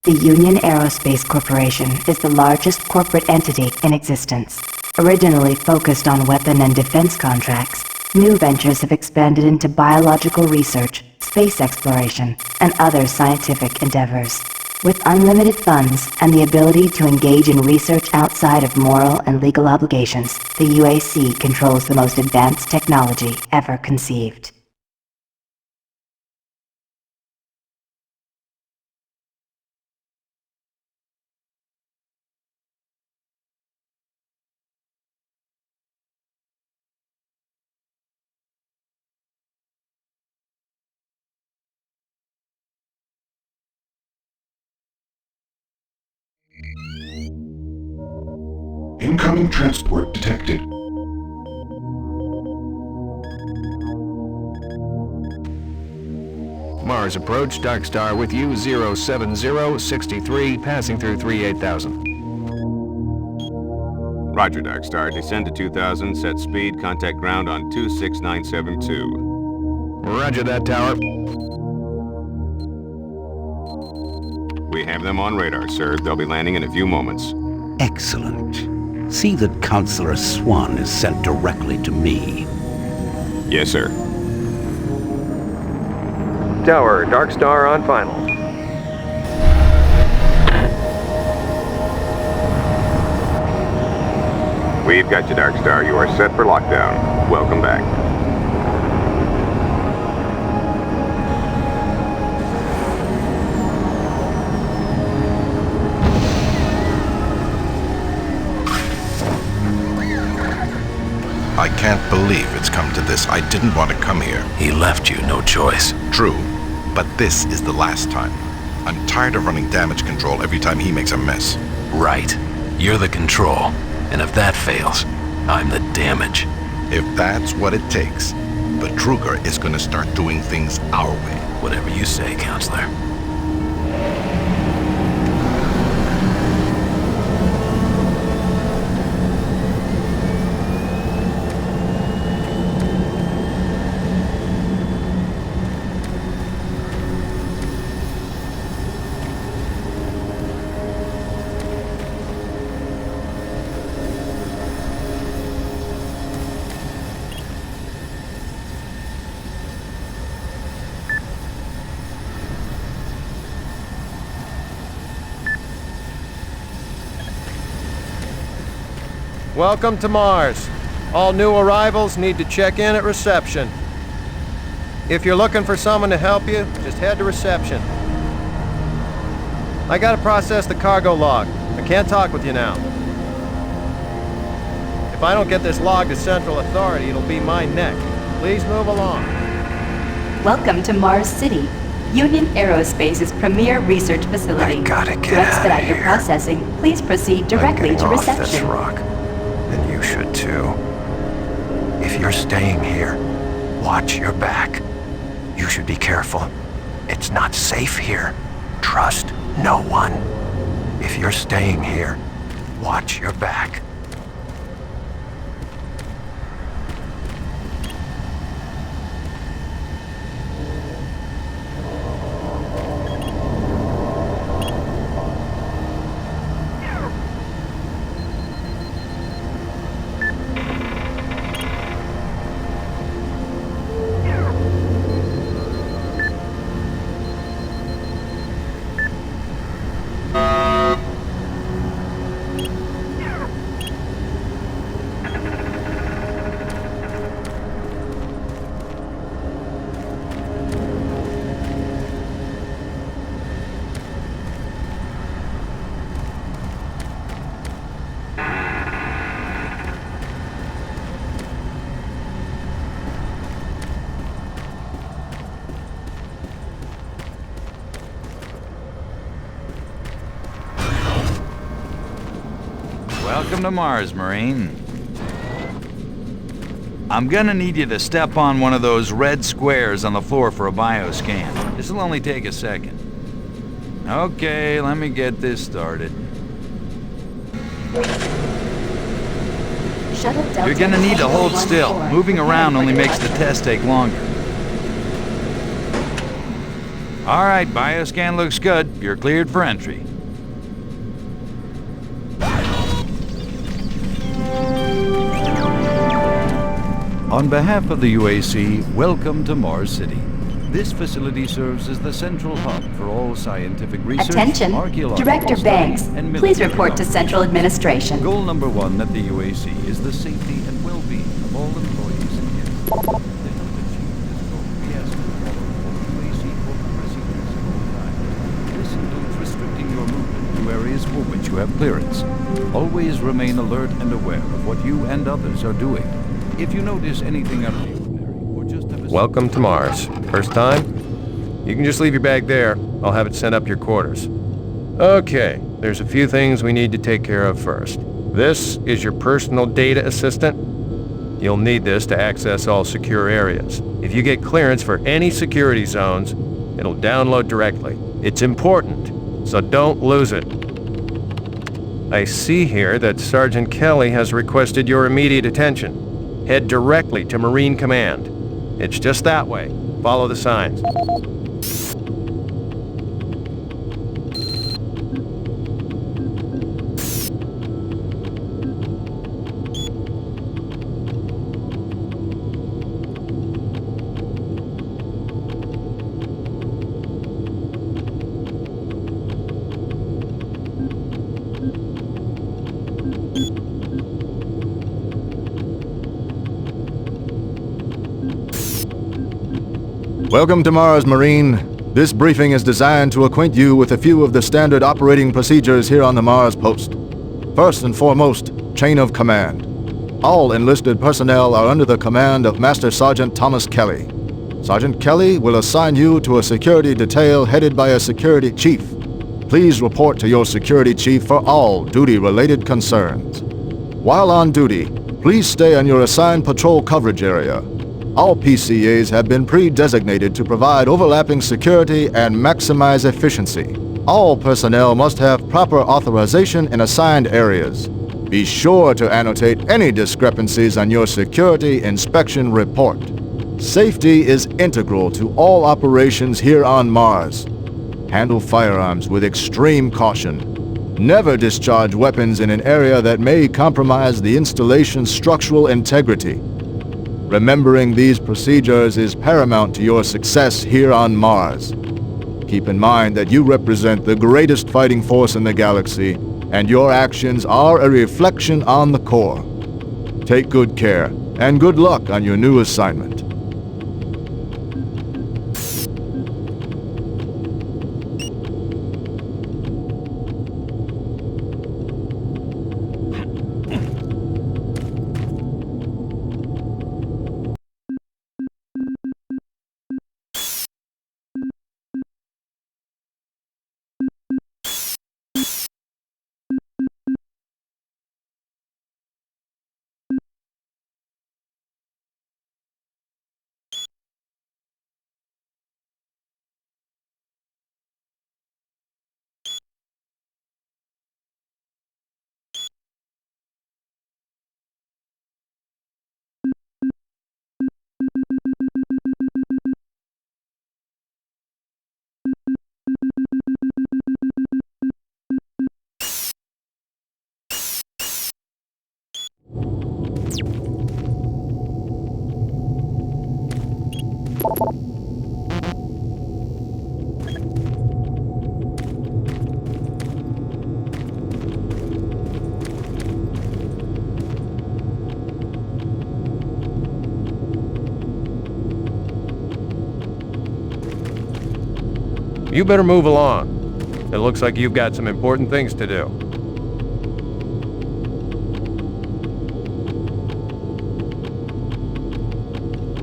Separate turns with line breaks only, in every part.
The Union Aerospace Corporation is the largest corporate entity in existence. Originally focused on weapon and defense contracts, new ventures have expanded into biological research, space exploration, and other scientific endeavors. With unlimited funds and the ability to engage in research outside of moral and legal obligations, the UAC controls the most advanced technology ever conceived.
Incoming transport detected.
Mars approach, Dark Star with you, 07063, passing through 38,000.
Roger, Dark Star. Descend to 2000, set speed, contact ground on 26972.
Roger that, Tower.
We have them on radar, sir. They'll be landing in a few moments.
Excellent. See that Counselor Swann is sent directly to me.
Yes, sir.
Tower, Dark Star on final.
We've got you, Dark Star. You are set for lockdown. Welcome back.
I can't believe it's come to this. I didn't want to come here.
He left you no choice.
True, but this is the last time. I'm tired of running damage control every time he makes a mess.
Right. You're the control. And if that fails, I'm the damage.
If that's what it takes, Betruger is gonna start doing things our way.
Whatever you say, Counselor.
Welcome to Mars. All new arrivals need to check in at reception. If you're looking for someone to help you, just head to reception. I gotta process the cargo log. I can't talk with you now. If I don't get this log to Central Authority, it'll be my neck. Please move along.
Welcome to Mars City, Union Aerospace's premier research facility.
I gotta get
To expedite
out of
your
here.
processing, please proceed directly to
I'm getting off this
reception.
rock. And you should too. If you're staying here, watch your back. You should be careful. It's not safe here. Trust no one. If you're staying here, watch your back.
Welcome to Mars, Marine. I'm gonna need you to step on one of those red squares on the floor for a bioscan. This'll only take a second. Okay, let me get this started. You're gonna need to hold still. Moving around only makes the test take longer. All right, bioscan looks good. You're cleared for entry. On behalf of the UAC, welcome to Mars City. This facility serves as the central hub for all scientific research,
Attention,
archaeological
Director
study,
Banks,
and
please
military
report to
knowledge.
Central Administration.
Goal number 1 at the UAC is the safety and well-being of all employees and guests. To help achieve this goal, we ask you to follow all UAC corporate procedures at all times. This includes restricting your movement to areas for which you have clearance. Always remain alert and aware of what you and others are doing. If you notice anything out of the ordinary, or just have a...
Welcome to Mars. First time? You can just leave your bag there. I'll have it sent up to your quarters. Okay, there's a few things we need to take care of first. This is your personal data assistant. You'll need this to access all secure areas. If you get clearance for any security zones, it'll download directly. It's important, so don't lose it. I see here that Sergeant Kelly has requested your immediate attention. Head directly to Marine Command. It's just that way. Follow the signs.
Welcome to Mars, Marine. This briefing is designed to acquaint you with a few of the standard operating procedures here on the Mars post. First and foremost, chain of command. All enlisted personnel are under the command of Master Sergeant Thomas Kelly. Sergeant Kelly will assign you to a security detail headed by a security chief. Please report to your security chief for all duty-related concerns. While on duty, please stay on your assigned patrol coverage area. All PCAs have been pre-designated to provide overlapping security and maximize efficiency. All personnel must have proper authorization in assigned areas. Be sure to annotate any discrepancies on your security inspection report. Safety is integral to all operations here on Mars. Handle firearms with extreme caution. Never discharge weapons in an area that may compromise the installation's structural integrity. Remembering these procedures is paramount to your success here on Mars. Keep in mind that you represent the greatest fighting force in the galaxy, and your actions are a reflection on the Corps. Take good care, and good luck on your new assignment.
You better move along. It looks like you've got some important things to do.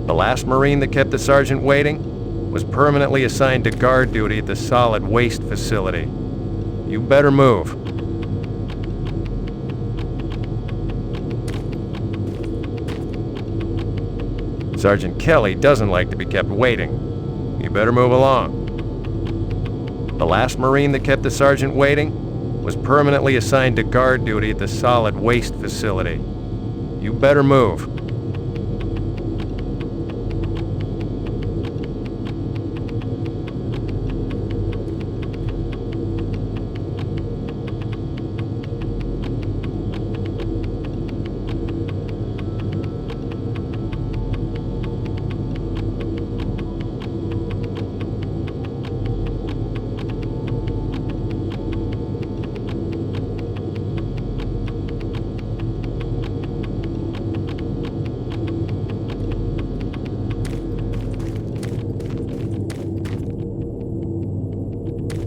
The last Marine that kept the sergeant waiting was permanently assigned to guard duty at the solid waste facility. You better move. Sergeant Kelly doesn't like to be kept waiting. You better move along. The last Marine that kept the sergeant waiting was permanently assigned to guard duty at the solid waste facility. You better move.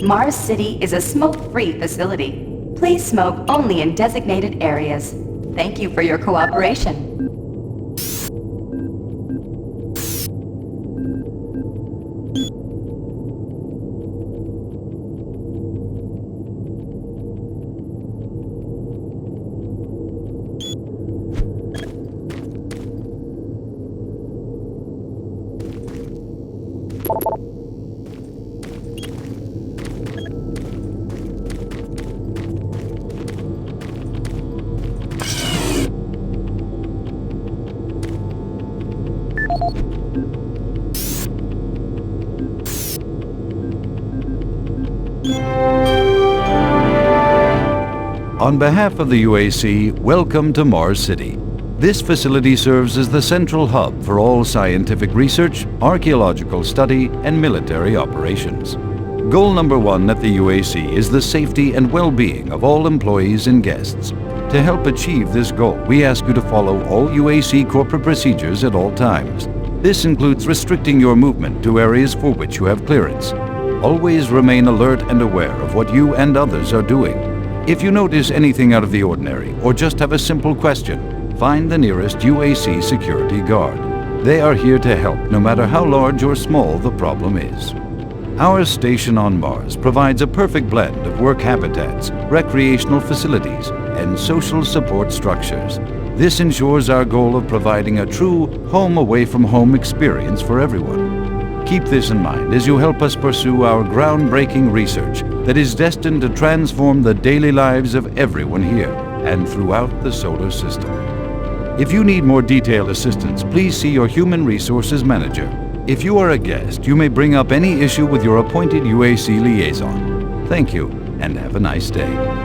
Mars City is a smoke-free facility. Please smoke only in designated areas. Thank you for your cooperation.
On behalf of the UAC, welcome to Mars City. This facility serves as the central hub for all scientific research, archaeological study, and military operations. Goal number 1 at the UAC is the safety and well-being of all employees and guests. To help achieve this goal, we ask you to follow all UAC corporate procedures at all times. This includes restricting your movement to areas for which you have clearance. Always remain alert and aware of what you and others are doing. If you notice anything out of the ordinary or just have a simple question, find the nearest UAC security guard. They are here to help no matter how large or small the problem is. Our station on Mars provides a perfect blend of work habitats, recreational facilities, and social support structures. This ensures our goal of providing a true home-away-from-home experience for everyone. Keep this in mind as you help us pursue our groundbreaking research that is destined to transform the daily lives of everyone here and throughout the solar system. If you need more detailed assistance, please see your Human Resources Manager. If you are a guest, you may bring up any issue with your appointed UAC liaison. Thank you, and have a nice day.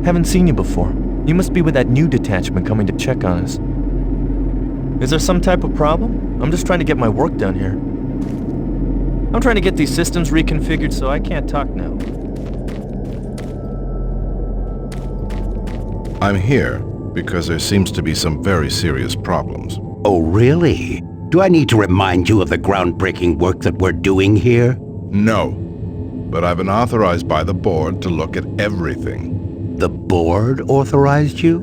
Haven't seen you before. You must be with that new detachment coming to check on us. Is there some type of problem? I'm just trying to get my work done here. I'm trying to get these systems reconfigured so I can't talk now.
I'm here because there seems to be some very serious problems.
Oh, really? Do I need to remind you of the groundbreaking work that we're doing here?
No, but I've been authorized by the board to look at everything.
The board authorized you?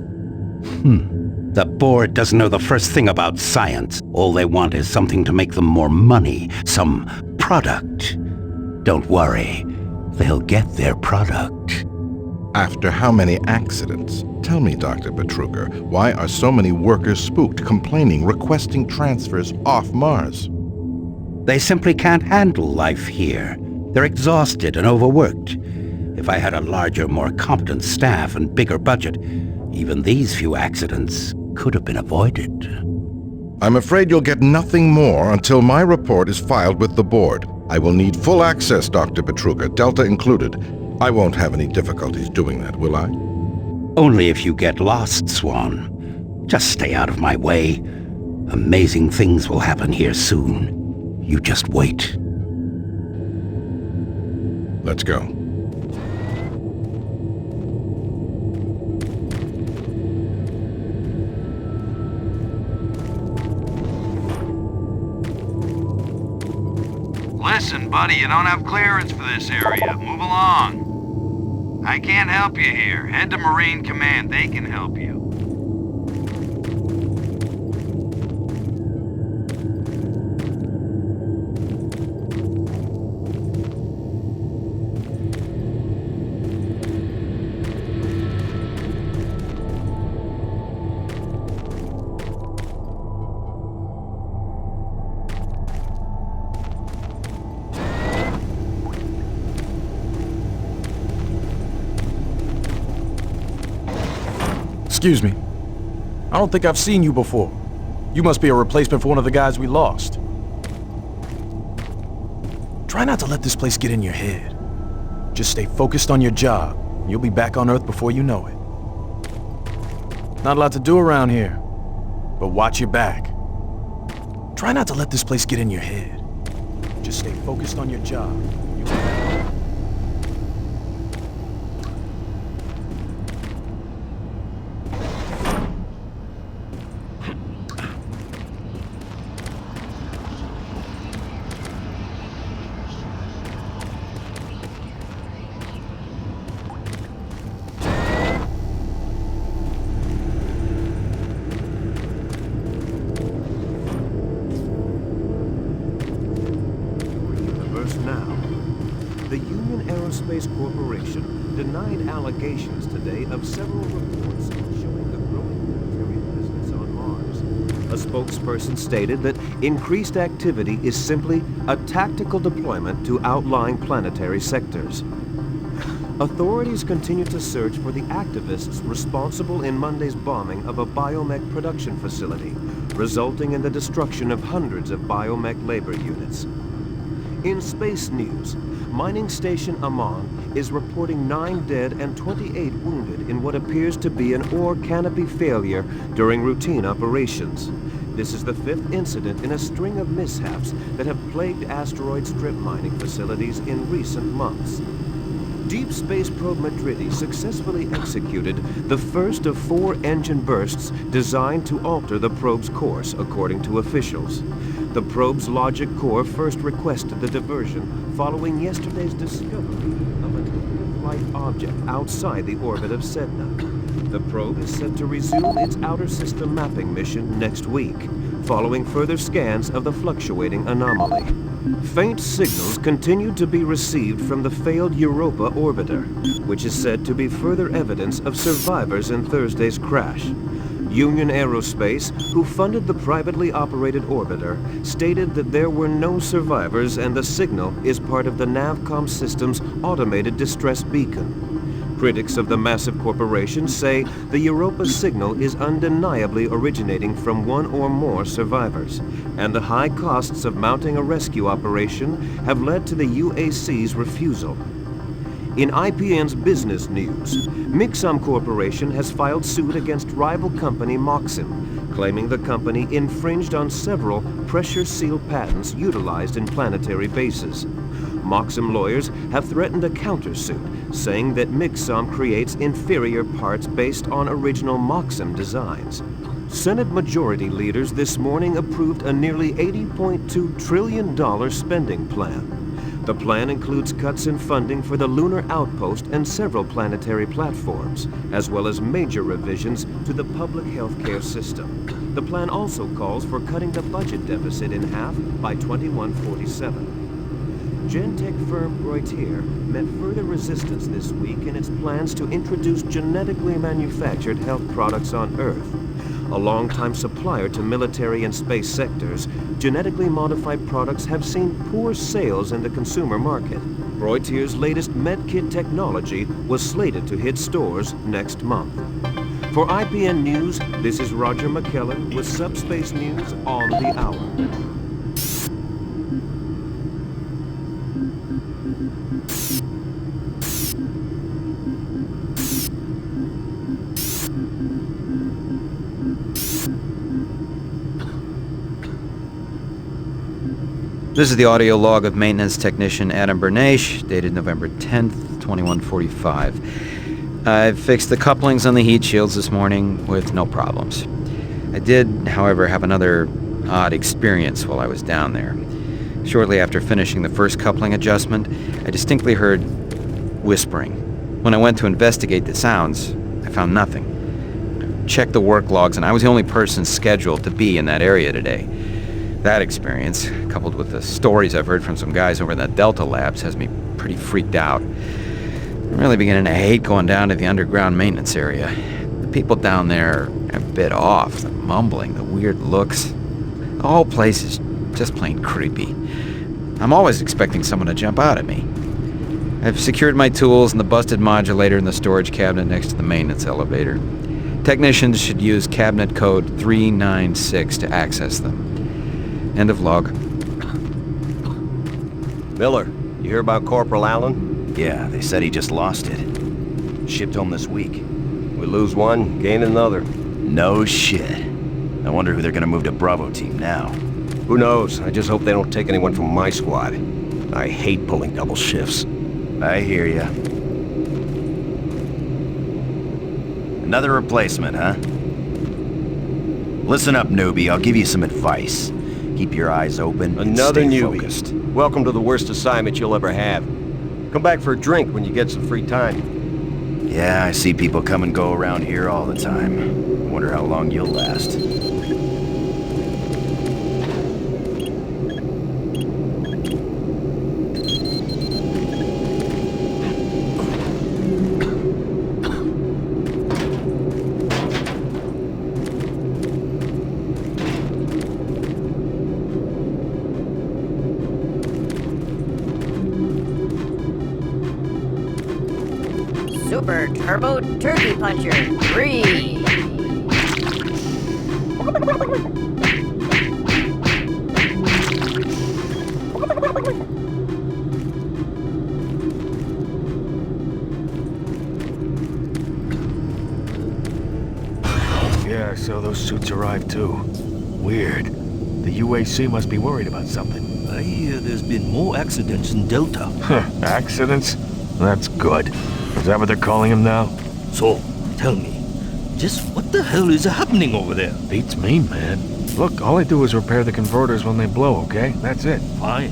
The board doesn't know the first thing about science. All they want is something to make them more money, some product. Don't worry, they'll get their product.
After how many accidents? Tell me, Dr. Betruger, why are so many workers spooked, complaining, requesting transfers off Mars?
They simply can't handle life here. They're exhausted and overworked. If I had a larger, more competent staff and bigger budget, even these few accidents could have been avoided.
I'm afraid you'll get nothing more until my report is filed with the board. I will need full access, Dr. Betruger, Delta included. I won't have any difficulties doing that, will I?
Only if you get lost, Swann. Just stay out of my way. Amazing things will happen here soon. You just wait.
Let's go.
Listen, buddy, you don't have clearance for this area. Move along. I can't help you here. Head to Marine Command. They can help you.
Excuse me. I don't think I've seen you before. You must be a replacement for one of the guys we lost. Try not to let this place get in your head. Just stay focused on your job, and you'll be back on Earth before you know it. Not a lot to do around here, but watch your back. Try not to let this place get in your head. Just stay focused on your job. You'll be back.
Corporation denied allegations today of several reports showing the growing military presence on Mars. A spokesperson stated that increased activity is simply a tactical deployment to outlying planetary sectors. Authorities continue to search for the activists responsible in Monday's bombing of a biomech production facility, resulting in the destruction of hundreds of biomech labor units. In space news, Mining Station Amman is reporting 9 dead and 28 wounded in what appears to be an ore canopy failure during routine operations. This is the 5th incident in a string of mishaps that have plagued asteroid strip mining facilities in recent months. Deep Space Probe Madridi successfully executed the first of 4 engine bursts designed to alter the probe's course, according to officials. The probe's logic core first requested the diversion following yesterday's discovery of a different light object outside the orbit of Sedna. The probe is set to resume its outer system mapping mission next week, following further scans of the fluctuating anomaly. Faint signals continue to be received from the failed Europa orbiter, which is said to be further evidence of survivors in Thursday's crash. Union Aerospace, who funded the privately operated orbiter, stated that there were no survivors and the signal is part of the Navcom system's automated distress beacon. Critics of the massive corporation say the Europa signal is undeniably originating from one or more survivors, and the high costs of mounting a rescue operation have led to the UAC's refusal. In IPN's business news, Mixom Corporation has filed suit against rival company Moxim, claiming the company infringed on several pressure-seal patents utilized in planetary bases. Moxim lawyers have threatened a countersuit, saying that Mixom creates inferior parts based on original Moxim designs. Senate Majority leaders this morning approved a nearly $80.2 trillion spending plan. The plan includes cuts in funding for the lunar outpost and several planetary platforms, as well as major revisions to the public health care system. The plan also calls for cutting the budget deficit in half by 2147. Gentech firm Reutier met further resistance this week in its plans to introduce genetically manufactured health products on Earth. A longtime supplier to military and space sectors, genetically modified products have seen poor sales in the consumer market. Reutier's latest medkit technology was slated to hit stores next month. For IPN News, this is Roger McKellen with Subspace News on the Hour.
This is the audio log of maintenance technician Adam Bernache, dated November 10th, 2145. I've fixed the couplings on the heat shields this morning with no problems. I did, however, have another odd experience while I was down there. Shortly after finishing the first coupling adjustment, I distinctly heard whispering. When I went to investigate the sounds, I found nothing. I checked the work logs, and I was the only person scheduled to be in that area today. That experience, coupled with the stories I've heard from some guys over in the Delta Labs, has me pretty freaked out. I'm really beginning to hate going down to the underground maintenance area. The people down there are a bit off, the mumbling, the weird looks. The whole place is just plain creepy. I'm always expecting someone to jump out at me. I've secured my tools and the busted modulator in the storage cabinet next to the maintenance elevator. Technicians should use cabinet code 396 to access them. End of log.
Miller, you hear about Corporal Allen?
Yeah, they said he just lost it. Shipped home this week.
We lose one, gain another.
No shit. I wonder who they're gonna move to Bravo team now.
Who knows? I just hope they don't take anyone from my squad. I hate pulling double shifts.
I hear ya. Another replacement, huh? Listen up, newbie. I'll give you some advice. Keep your eyes open
Another
and stay
newbie.
focused.
Welcome to the worst assignment you'll ever have. Come back for a drink when you get some free time.
Yeah, I see people come and go around here all the time. I wonder how long you'll last.
Super Turbo Turkey Puncher 3.
Yeah, so those suits arrived too. Weird. The UAC must be worried about something.
I hear there's been more accidents in Delta.
Accidents? That's good. Is that what they're calling him now?
So, tell me, just what the hell is happening over there?
Beats me, man. Look, all I do is repair the converters when they blow, okay? That's it.
Fine.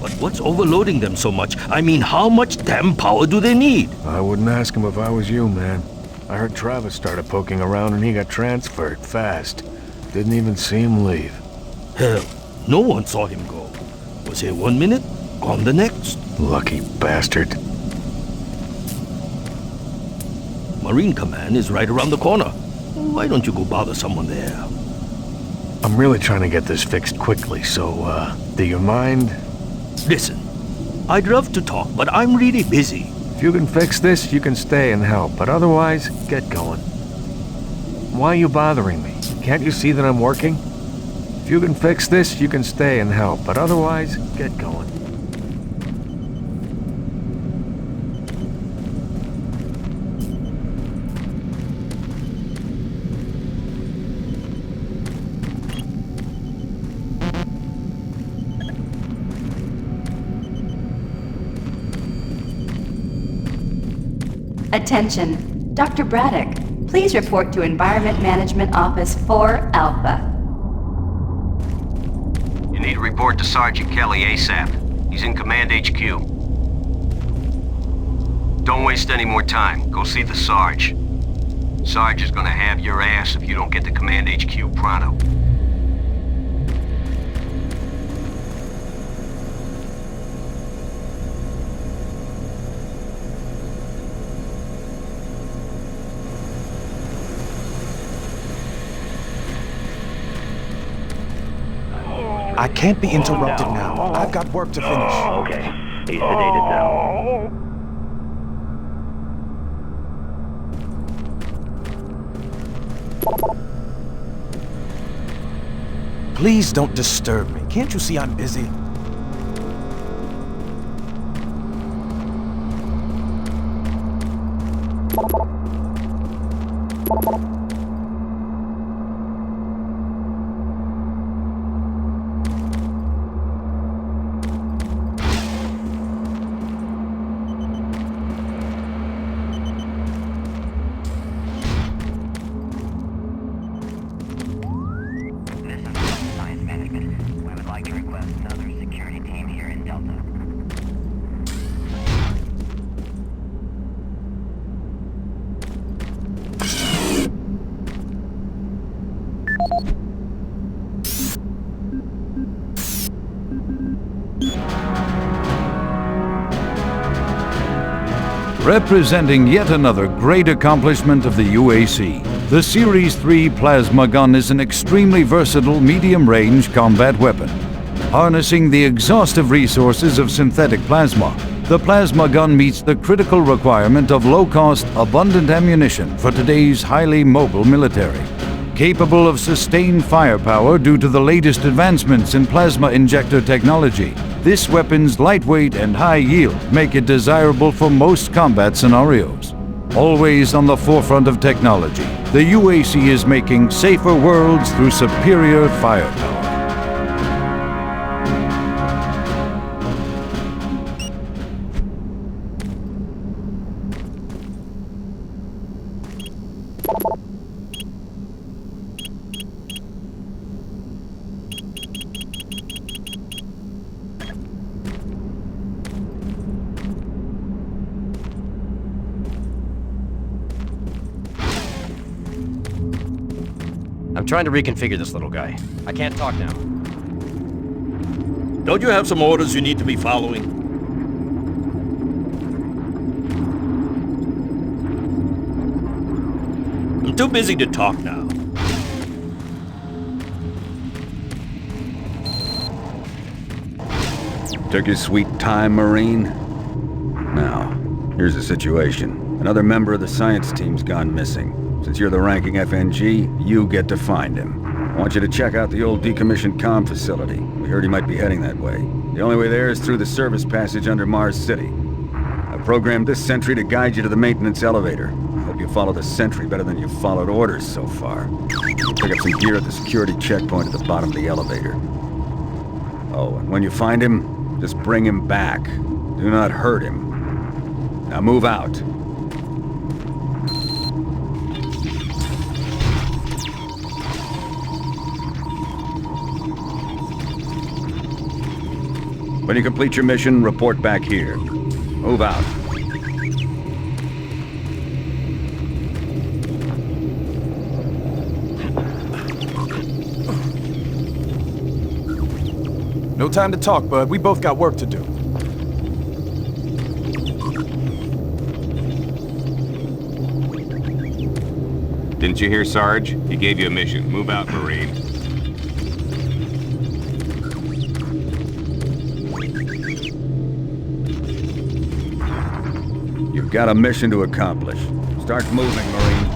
But what's overloading them so much? I mean, how much damn power do they need?
I wouldn't ask him if I was you, man. I heard Travis started poking around and he got transferred fast. Didn't even see him leave.
Hell, no one saw him go. Was here 1 minute, gone the next.
Lucky bastard.
Marine Command is right around the corner. Why don't you go bother someone there?
I'm really trying to get this fixed quickly, so, do you mind?
Listen, I'd love to talk, but I'm really busy.
If you can fix this, you can stay and help, but otherwise, get going. Why are you bothering me? Can't you see that I'm working? If you can fix this, you can stay and help, but otherwise, get going.
Attention, Dr. Braddock. Please report to Environment Management Office 4 Alpha.
You need to report to Sergeant Kelly ASAP. He's in Command HQ. Don't waste any more time. Go see the Sarge. Sarge is gonna have your ass if you don't get to Command HQ pronto.
I can't be interrupted now. I've got work to finish.
Okay. He's sedated now.
Please don't disturb me. Can't you see I'm busy?
Representing yet another great accomplishment of the UAC, the Series 3 plasma gun is an extremely versatile medium-range combat weapon. Harnessing the exhaustive resources of synthetic plasma, the plasma gun meets the critical requirement of low-cost, abundant ammunition for today's highly mobile military. Capable of sustained firepower due to the latest advancements in plasma injector technology, this weapon's lightweight and high yield make it desirable for most combat scenarios. Always on the forefront of technology, the UAC is making safer worlds through superior firepower.
I'm trying to reconfigure this little guy. I can't talk now.
Don't you have some orders you need to be following? I'm too busy to talk now.
Took your sweet time, Marine? Now, here's the situation. Another member of the science team's gone missing. Since you're the ranking FNG, you get to find him. I want you to check out the old decommissioned comm facility. We heard he might be heading that way. The only way there is through the service passage under Mars City. I programmed this Sentry to guide you to the maintenance elevator. I hope you follow the Sentry better than you've followed orders so far. Pick up some gear at the security checkpoint at the bottom of the elevator. Oh, and when you find him, just bring him back. Do not hurt him. Now move out. When you complete your mission, report back here. Move out.
No time to talk, bud. We both got work to do.
Didn't you hear, Sarge? He gave you a mission. Move out, Marine.
You've got a mission to accomplish. Start moving, Marine.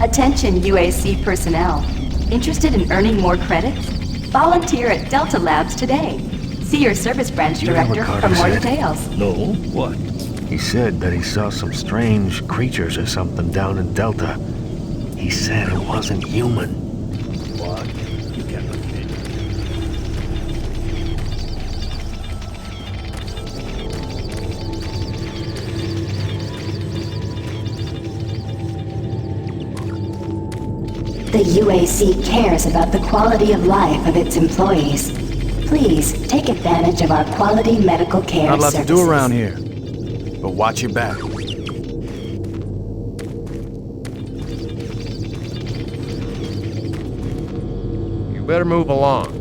Attention UAC personnel. Interested in earning more credits? Volunteer at Delta Labs today. See your service branch director for more details.
No? What?
He said that he saw some strange creatures or something down in Delta. He said it wasn't human.
What? You can't repeat.
The UAC cares about the quality of life of its employees. Please take advantage of our quality medical care
Not a lot
services.
to do around here, but watch your back.
You better move along.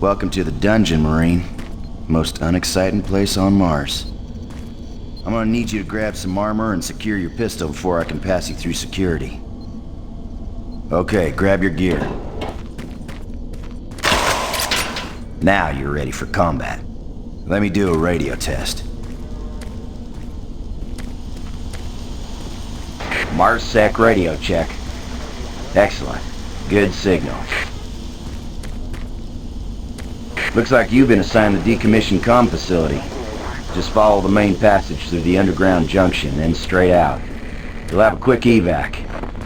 Welcome to the dungeon, Marine. Most unexciting place on Mars. I'm gonna need you to grab some armor and secure your pistol before I can pass you through security. Okay, grab your gear. Now you're ready for combat. Let me do a radio test. MarsSec radio check. Excellent. Good signal. Looks like you've been assigned the decommissioned comm facility. Just follow the main passage through the underground junction, then straight out. You'll have a quick evac.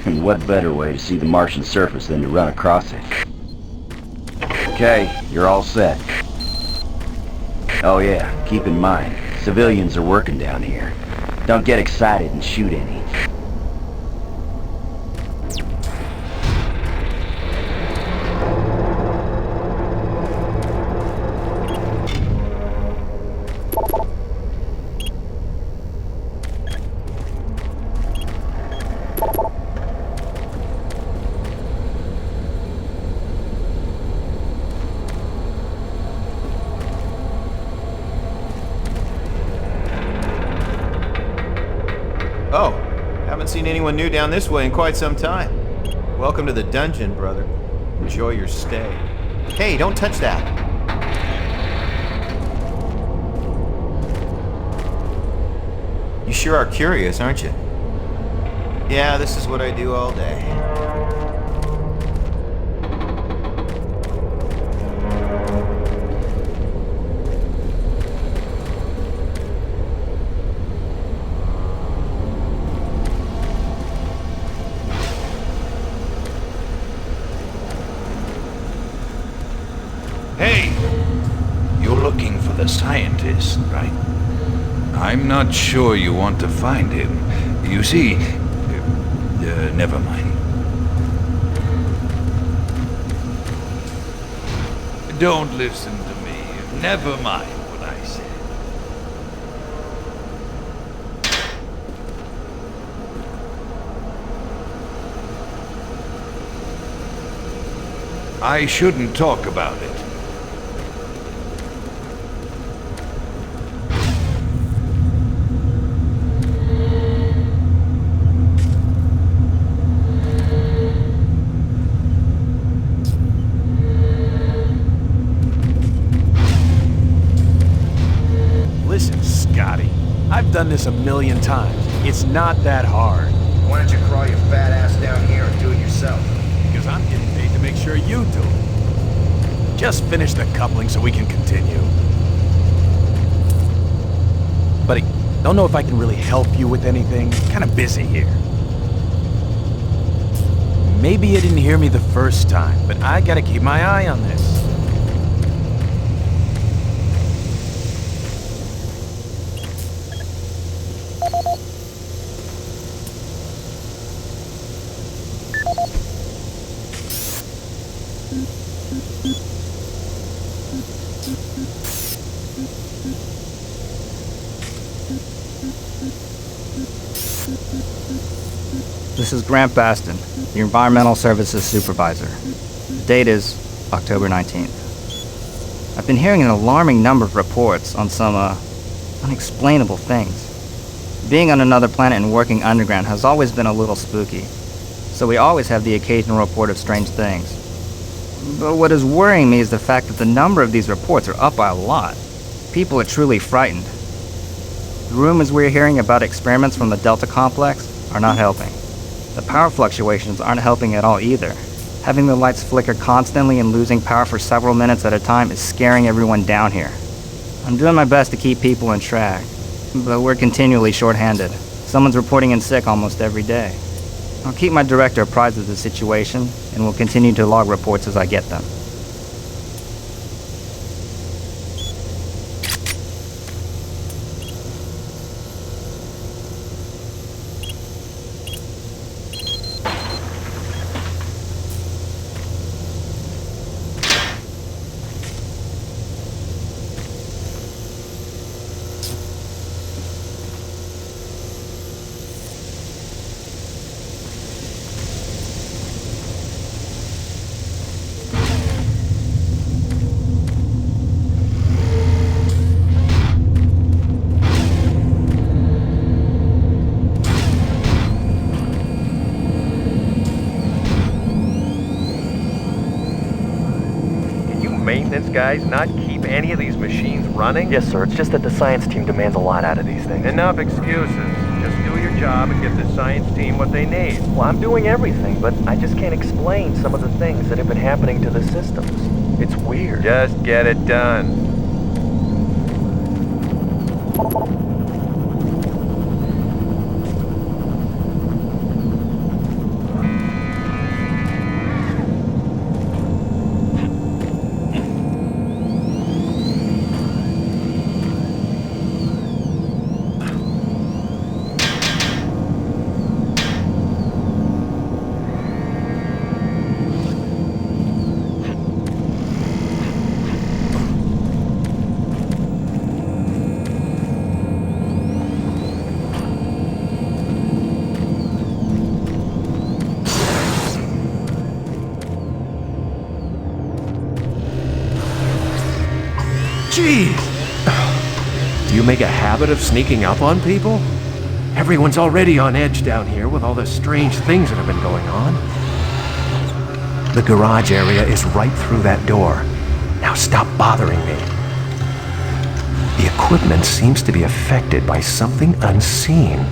And what better way to see the Martian surface than to run across it? Okay, you're all set. Oh yeah, keep in mind, civilians are working down here. Don't get excited and shoot any.
Oh, haven't seen anyone new down this way in quite some time. Welcome to the dungeon, brother. Enjoy your stay. Hey, don't touch that. You sure are curious, aren't you? Yeah, this is what I do all day.
Hey! You're looking for the scientist, right? I'm not sure you want to find him. You see... never mind. Don't listen to me. Never mind what I said. I shouldn't talk about it.
Listen, Scotty. I've done this a million times. It's not that hard.
Why don't you crawl your fat ass down here and do it yourself?
Because I'm getting paid to make sure you do it. Just finish the coupling so we can continue. Buddy, don't know if I can really help you with anything. Kinda busy here. Maybe you didn't hear me the first time, but I gotta keep my eye on this.
This is Grant Baston, the Environmental Services Supervisor. The date is October 19th. I've been hearing an alarming number of reports on some, unexplainable things. Being on another planet and working underground has always been a little spooky, so we always have the occasional report of strange things. But what is worrying me is the fact that the number of these reports are up by a lot. People are truly frightened. The rumors we're hearing about experiments from the Delta Complex are not helping. The power fluctuations aren't helping at all either. Having the lights flicker constantly and losing power for several minutes at a time is scaring everyone down here. I'm doing my best to keep people in track, but we're continually short-handed. Someone's reporting in sick almost every day. I'll keep my director apprised of the situation, and will continue to log reports as I get them.
guys not keep any of these machines running?
Yes, sir. It's just that the science team demands a lot out of these things.
Enough excuses. Just do your job and give the science team what they need.
Well, I'm doing everything, but I just can't explain some of the things that have been happening to the systems. It's weird.
Just get it done.
Jeez! Do you make a habit of sneaking up on people? Everyone's already on edge down here with all the strange things that have been going on. The garage area is right through that door. Now stop bothering me. The equipment seems to be affected by something unseen.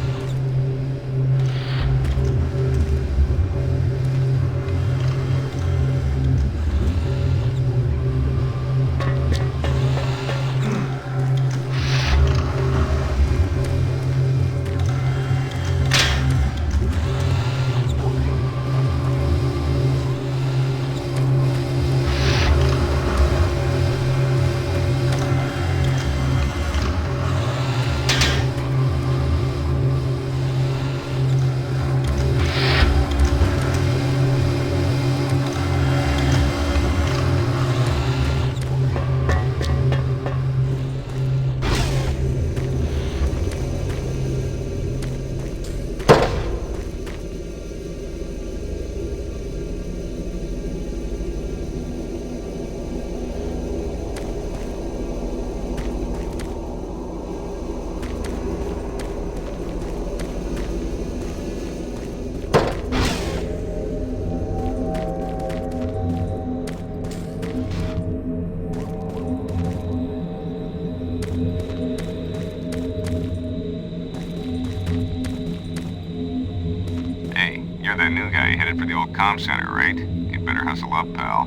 You're that new guy headed for the old comm center, right? You'd better hustle up, pal.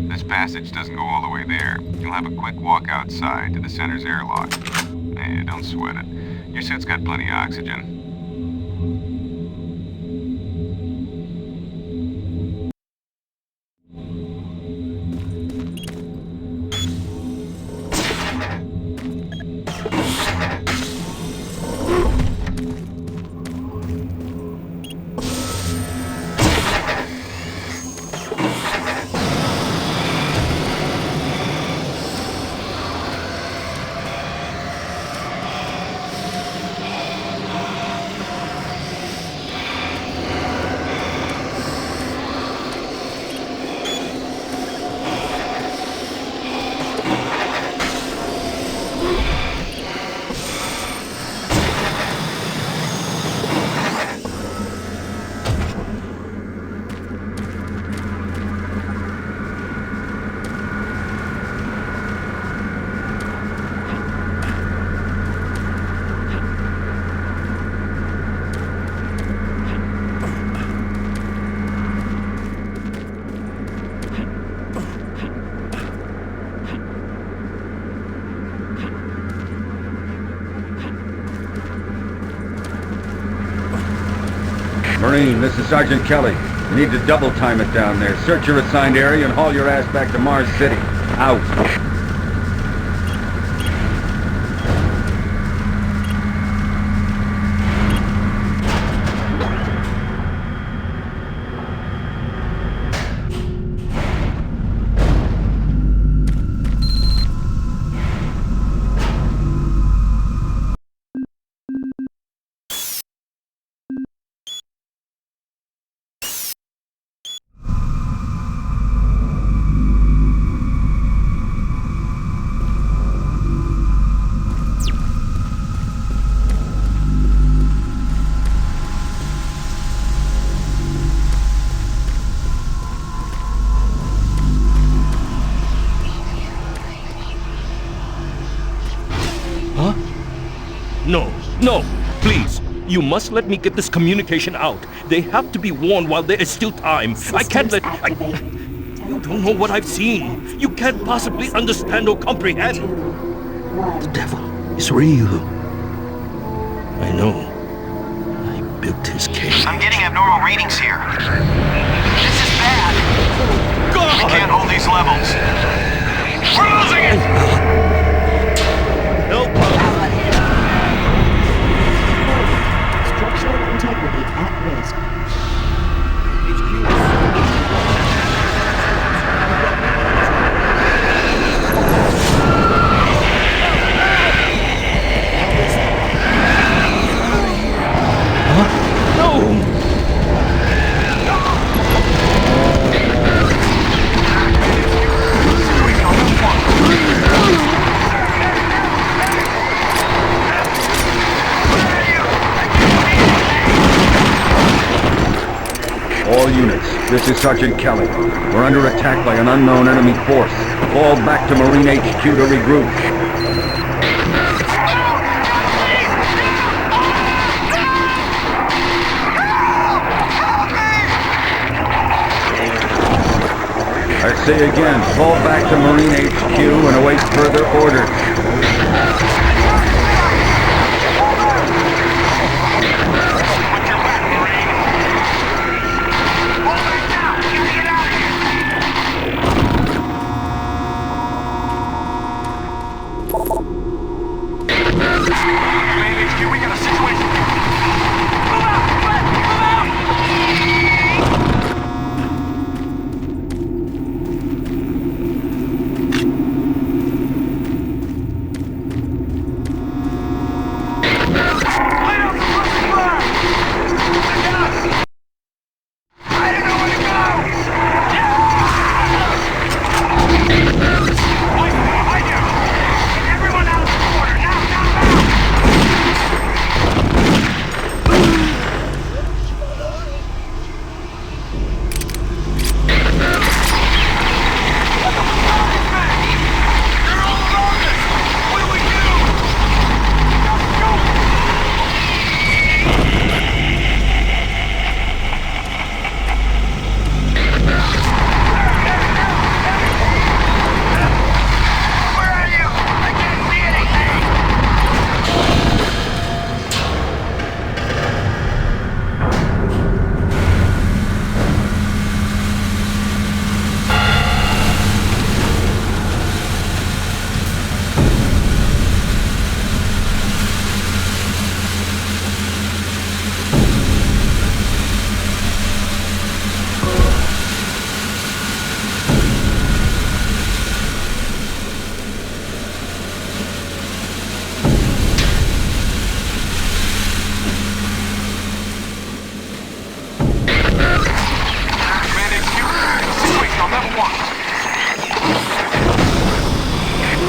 This passage doesn't go all the way there. You'll have a quick walk outside to the center's airlock. Don't sweat it. Your suit's got plenty of oxygen.
Marine, this is Sergeant Kelly. You need to double time it down there. Search your assigned area and haul your ass back to Mars City. Out.
No, please. You must let me get this communication out. They have to be warned while there is still time. I can't let... You don't know what I've seen. You can't possibly understand or comprehend. The devil is real. I know. I built his cage.
I'm getting abnormal readings here. This is bad.
God!
We can't hold these levels. We're losing it!
Help!
Structural integrity at risk.
All units, this is Sergeant Kelly. We're under attack by an unknown enemy force. Fall back to Marine HQ to regroup. I say again, fall back to Marine HQ and await further orders.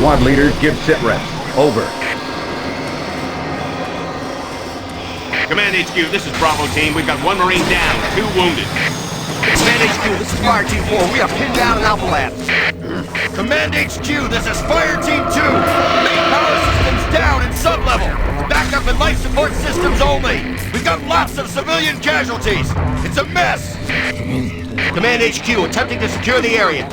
Squad leaders, give sit reps. Over.
Command HQ, this is Bravo team. We've got 1 Marine down, 2 wounded.
Command HQ, this is Fire Team 4. We are pinned down in Alpha Lab. Command HQ, this is Fire Team 2. Main power systems down in sub-level. Backup and life support systems only. We've got lots of civilian casualties. It's a mess. Command HQ, attempting to secure the area.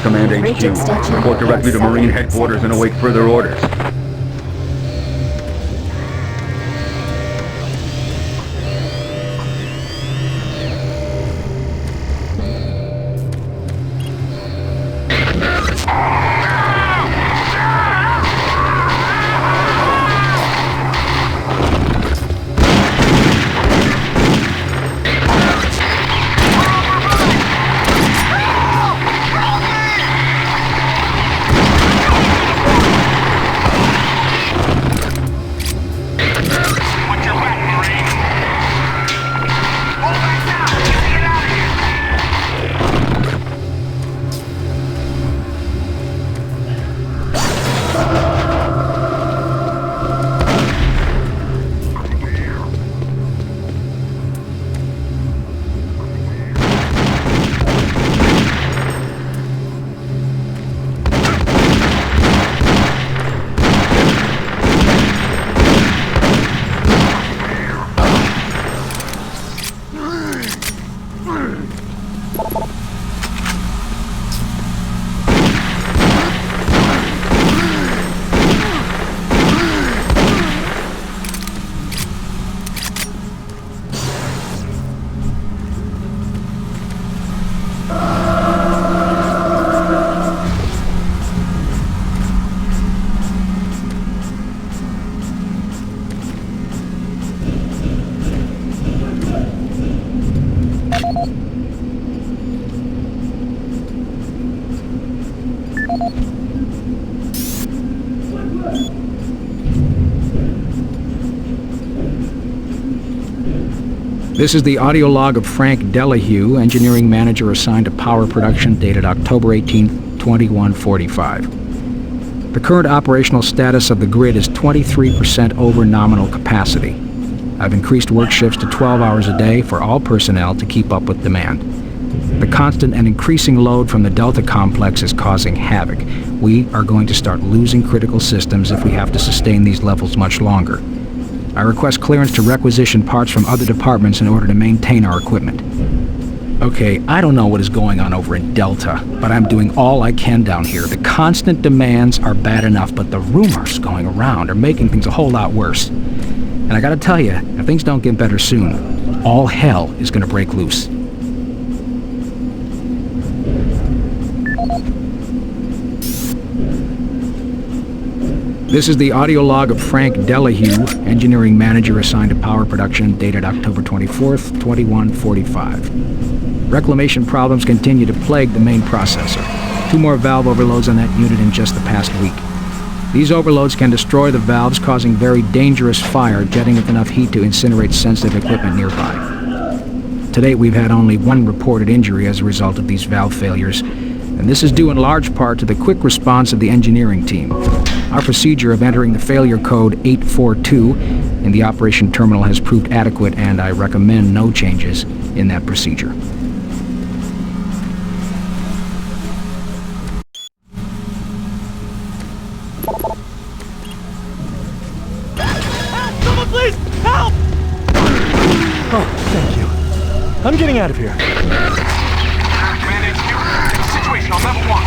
is Command HQ. Report directly to Marine Headquarters and await further orders.
This is the audio log of Frank Delahue, engineering manager assigned to power production, dated October 18, 2145. The current operational status of the grid is 23% over nominal capacity. I've increased work shifts to 12 hours a day for all personnel to keep up with demand. The constant and increasing load from the Delta complex is causing havoc. We are going to start losing critical systems if we have to sustain these levels much longer. I request clearance to requisition parts from other departments in order to maintain our equipment. Okay, I don't know what is going on over in Delta, but I'm doing all I can down here. The constant demands are bad enough, but the rumors going around are making things a whole lot worse. And I gotta tell you, if things don't get better soon, all hell is gonna break loose. This is the audio log of Frank Delahue, engineering manager assigned to power production, dated October 24th, 2145. Reclamation problems continue to plague the main processor. 2 more valve overloads on that unit in just the past week. These overloads can destroy the valves, causing very dangerous fire, jetting with enough heat to incinerate sensitive equipment nearby. To date, we've had only 1 reported injury as a result of these valve failures, and this is due in large part to the quick response of the engineering team. Our procedure of entering the failure code 842 in the operation terminal has proved adequate, and I recommend no changes in that procedure.
Someone please, help! Oh, thank you. I'm getting out of here.
Situation on level 1.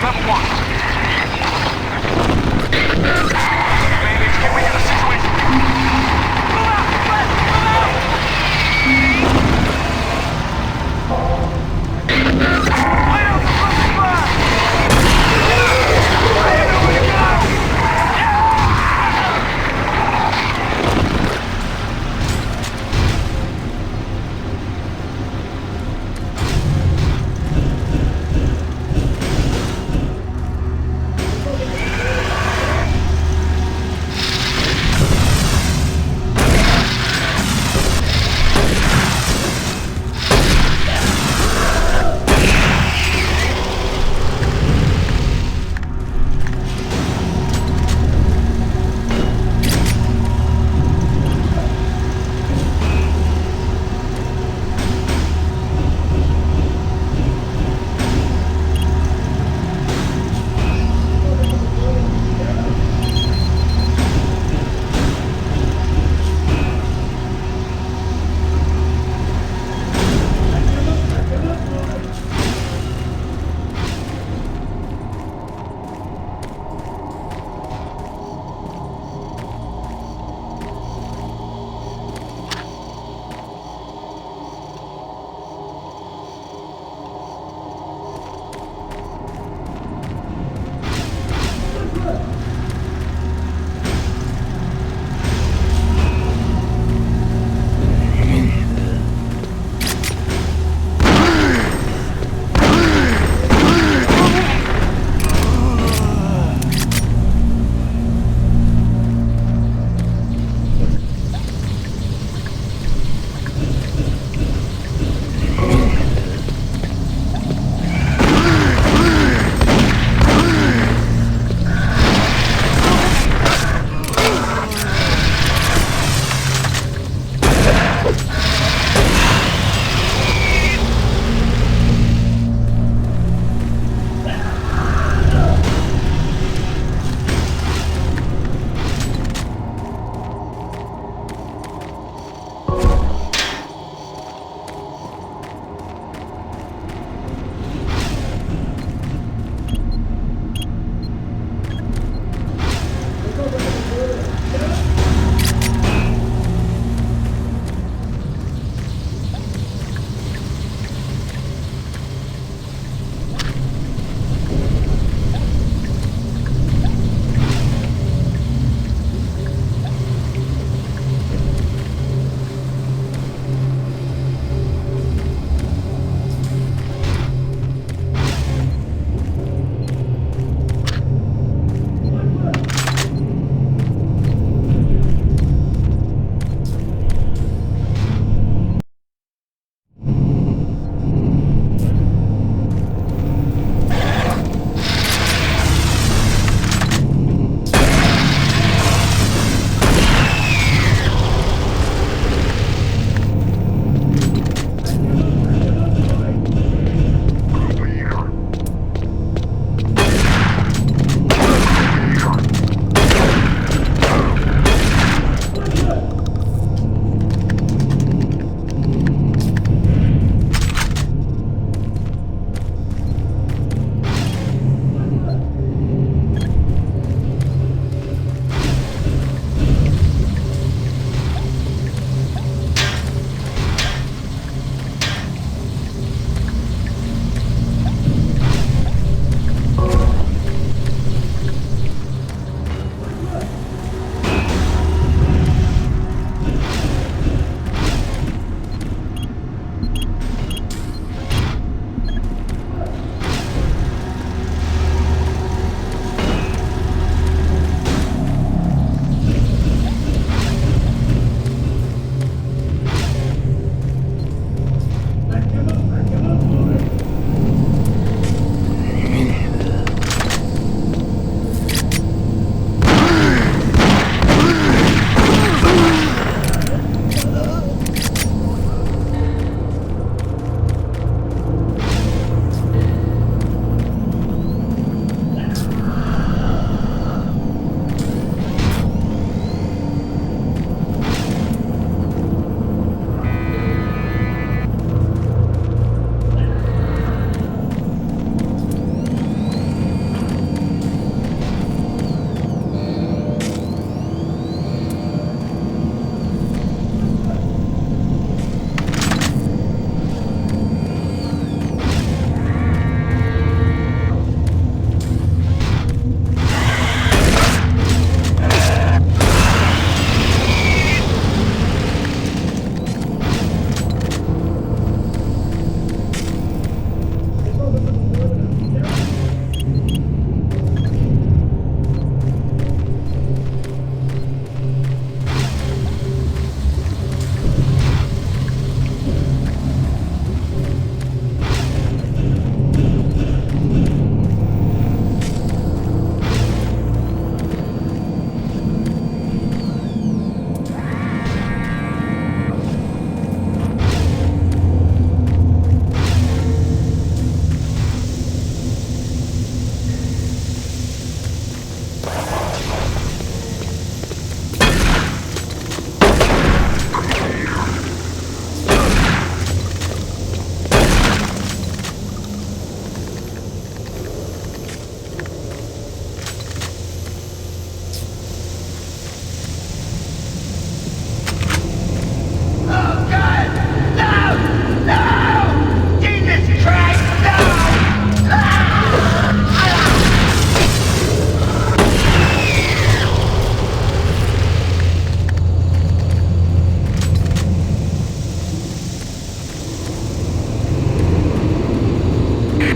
on level 1. Bandits, can we get a situation? Move out! Move out! Light out the fucking fire! Nowhere to go!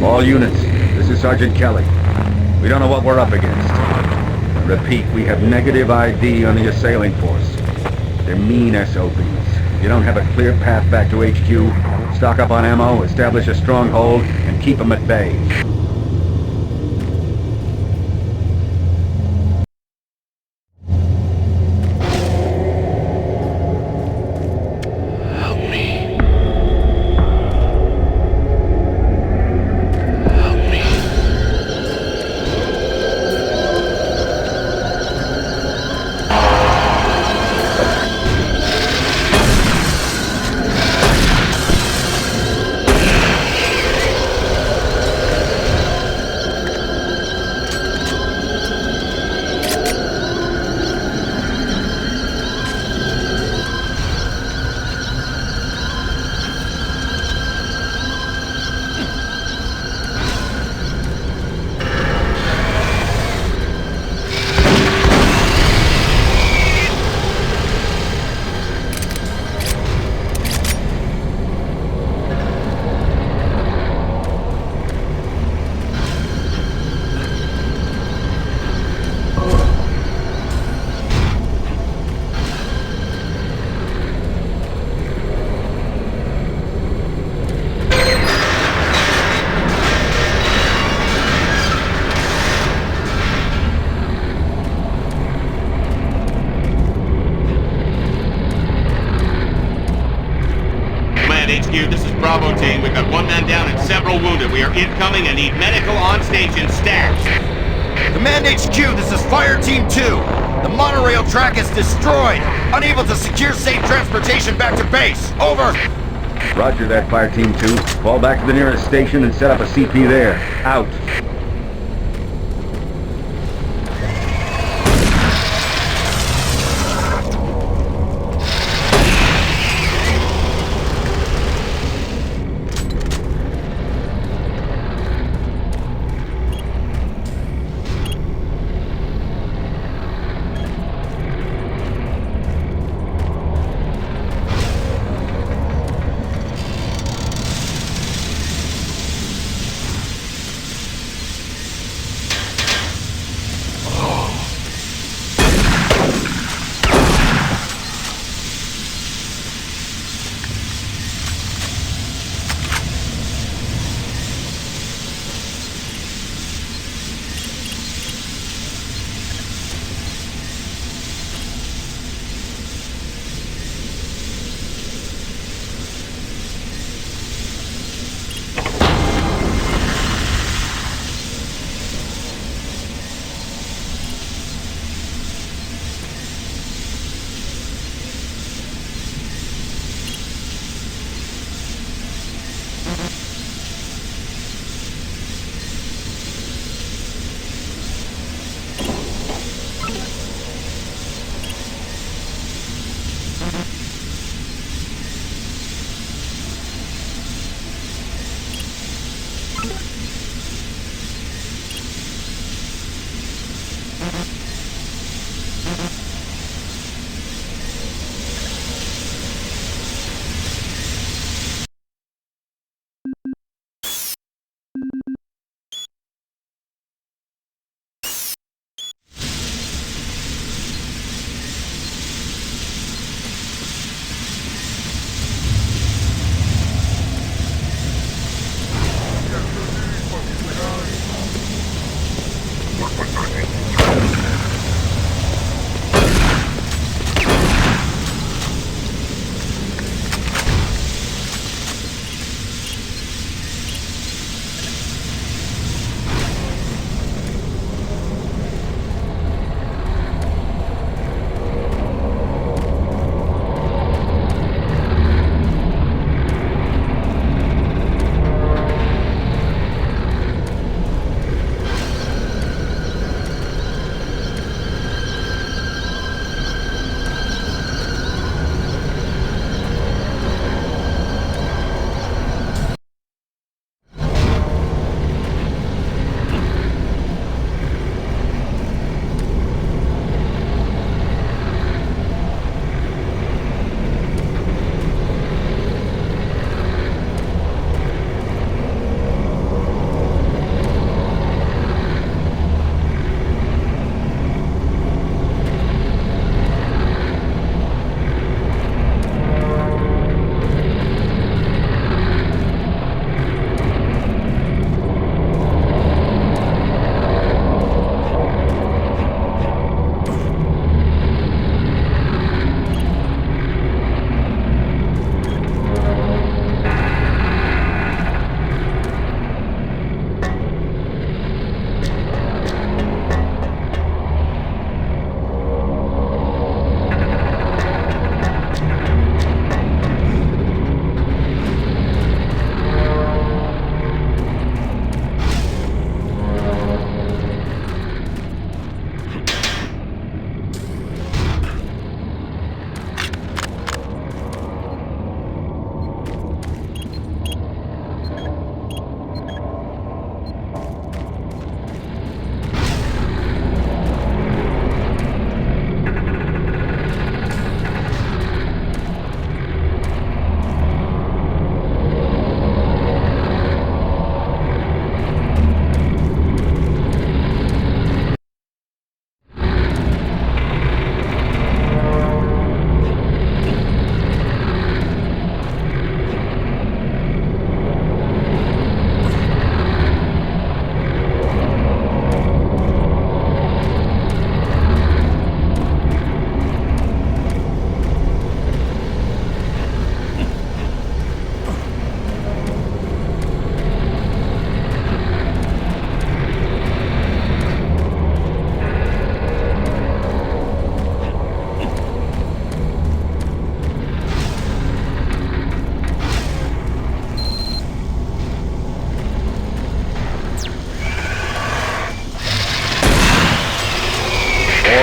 All units, this is Sergeant Kelly. We don't know what we're up against. I repeat, we have negative ID on the assailing force. They're mean SOBs. If you don't have a clear path back to HQ, stock up on ammo, establish a stronghold, and keep them at bay.
HQ, this is Bravo team. We've got one man down and several wounded. We are incoming and need medical on station stats.
Command HQ, this is Fire Team 2. The monorail track is destroyed. Unable to secure safe transportation back to base. Over.
Roger that, Fire Team 2. Fall back to the nearest station and set up a CP there. Out.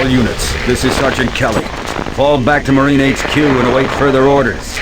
All units, this is Sergeant Kelly. Fall back to Marine HQ and await further orders.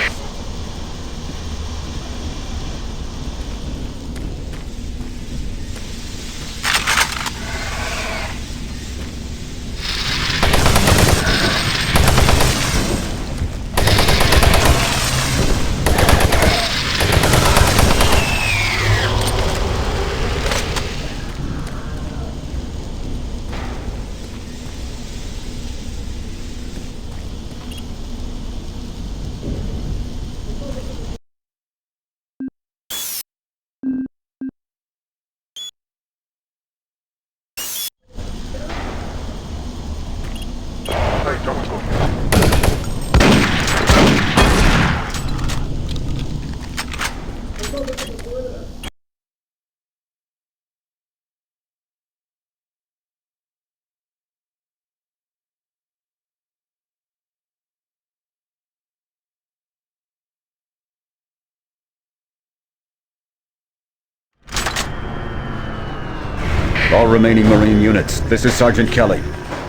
All remaining Marine units, this is Sergeant Kelly.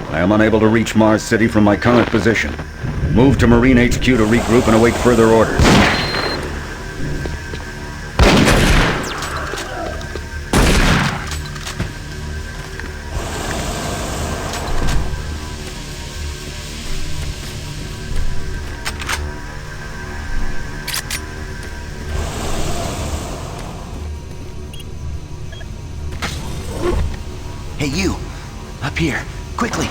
I am unable to reach Mars City from my current position. Move to Marine HQ to regroup and await further orders.
Hey, you! Up here, quickly! I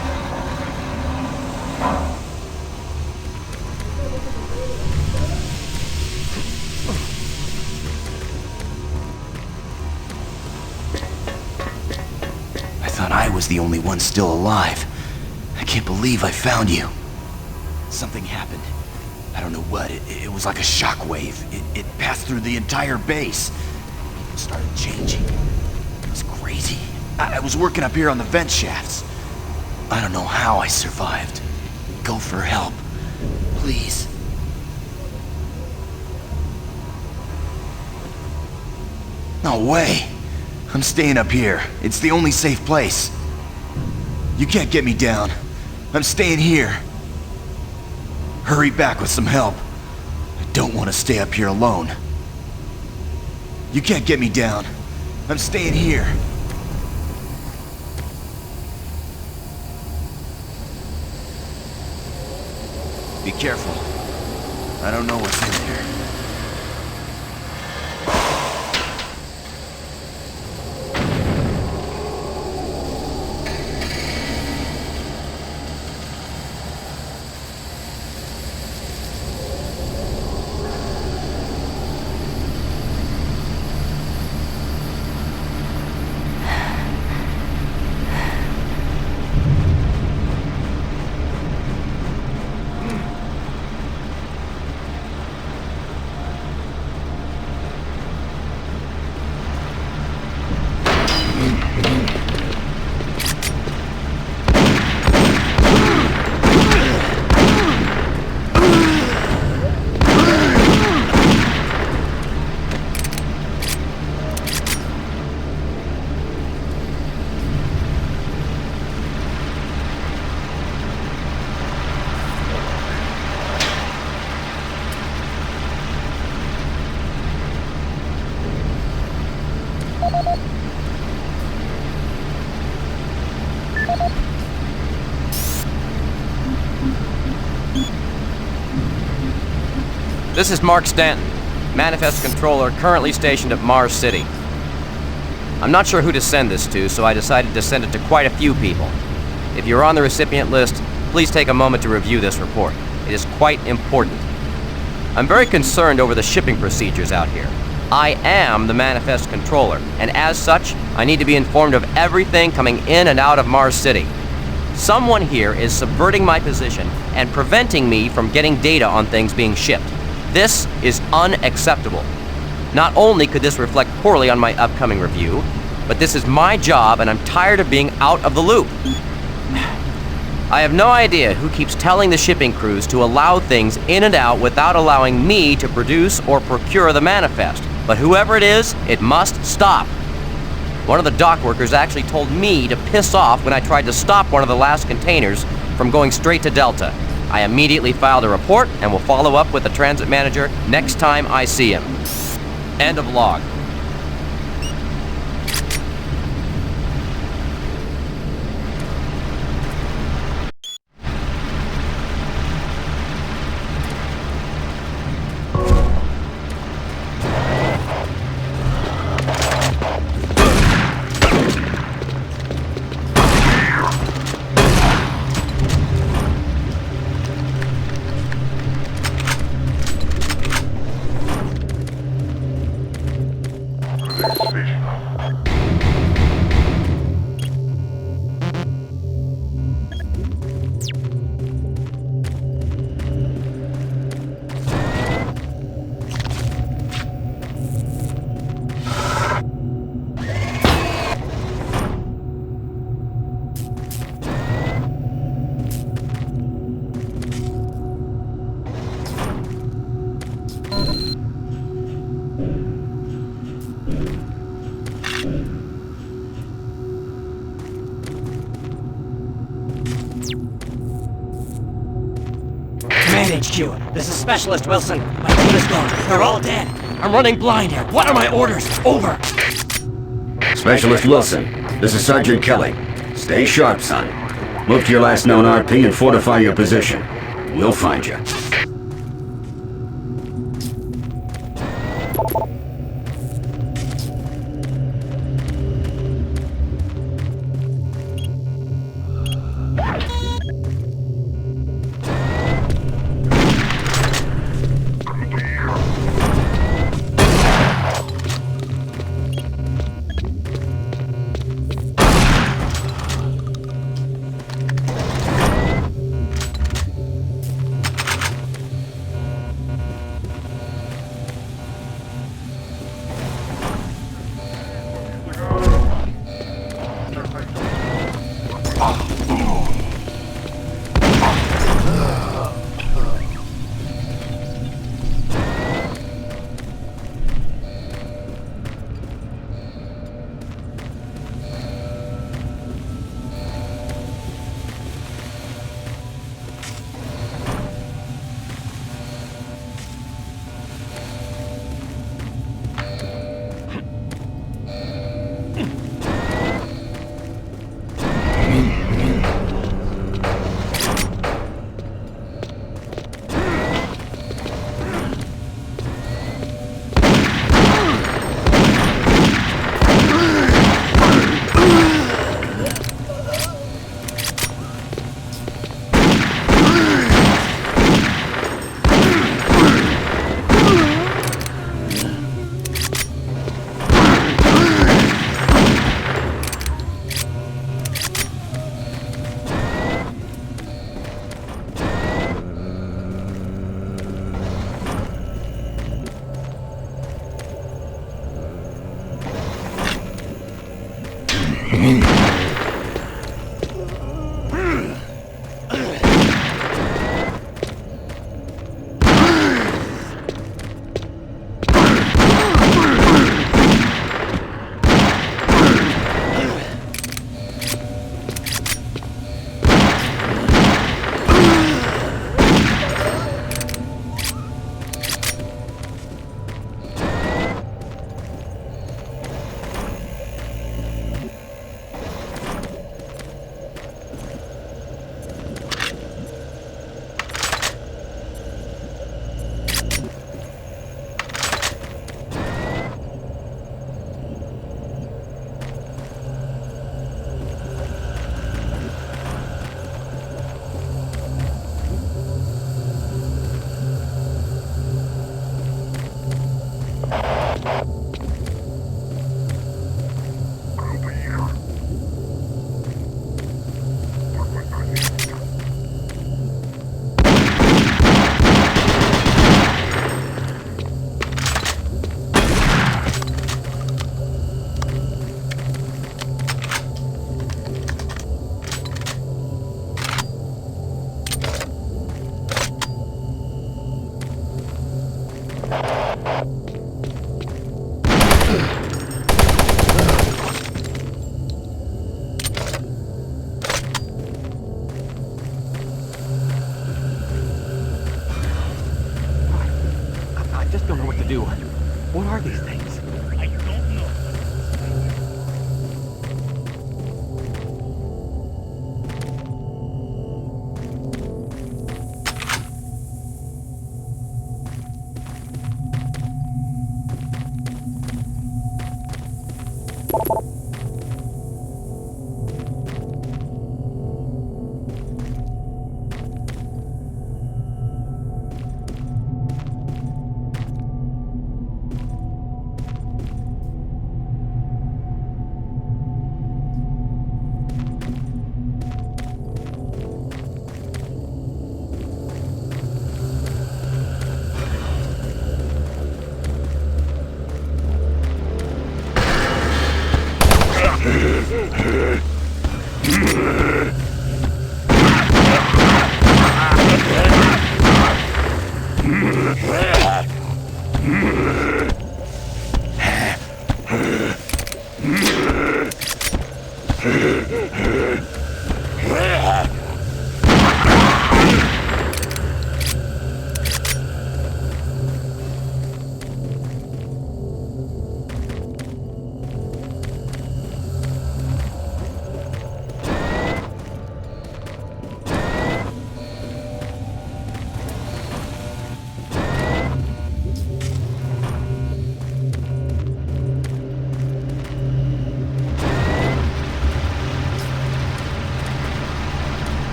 thought I was the only one still alive. I can't believe I found you. Something happened. I don't know what. It was like a shockwave. It passed through the entire base. People started changing. It was crazy. I was working up here on the vent shafts. I don't know how I survived. Go for help. Please. No way. I'm staying up here. It's the only safe place. You can't get me down. I'm staying here. Hurry back with some help. I don't want to stay up here alone. You can't get me down. I'm staying here. Be careful. I don't know what's in there.
This is Mark Stanton, Manifest Controller, currently stationed at Mars City. I'm not sure who to send this to, so I decided to send it to quite a few people. If you're on the recipient list, please take a moment to review this report. It is quite important. I'm very concerned over the shipping procedures out here. I am the Manifest Controller, and as such, I need to be informed of everything coming in and out of Mars City. Someone here is subverting my position and preventing me from getting data on things being shipped. This is unacceptable. Not only could this reflect poorly on my upcoming review, but this is my job and I'm tired of being out of the loop. I have no idea who keeps telling the shipping crews to allow things in and out without allowing me to produce or procure the manifest, but whoever it is, it must stop. One of the dock workers actually told me to piss off when I tried to stop one of the last containers from going straight to Delta. I immediately filed a report and will follow up with the transit manager next time I see him. End of log.
Command HQ, this is Specialist Wilson. My team is gone. They're all dead. I'm running blind here. What are my orders? Over.
Specialist Wilson, this is Sergeant Kelly. Stay sharp, son. Move to your last known RP and fortify your position. We'll find you.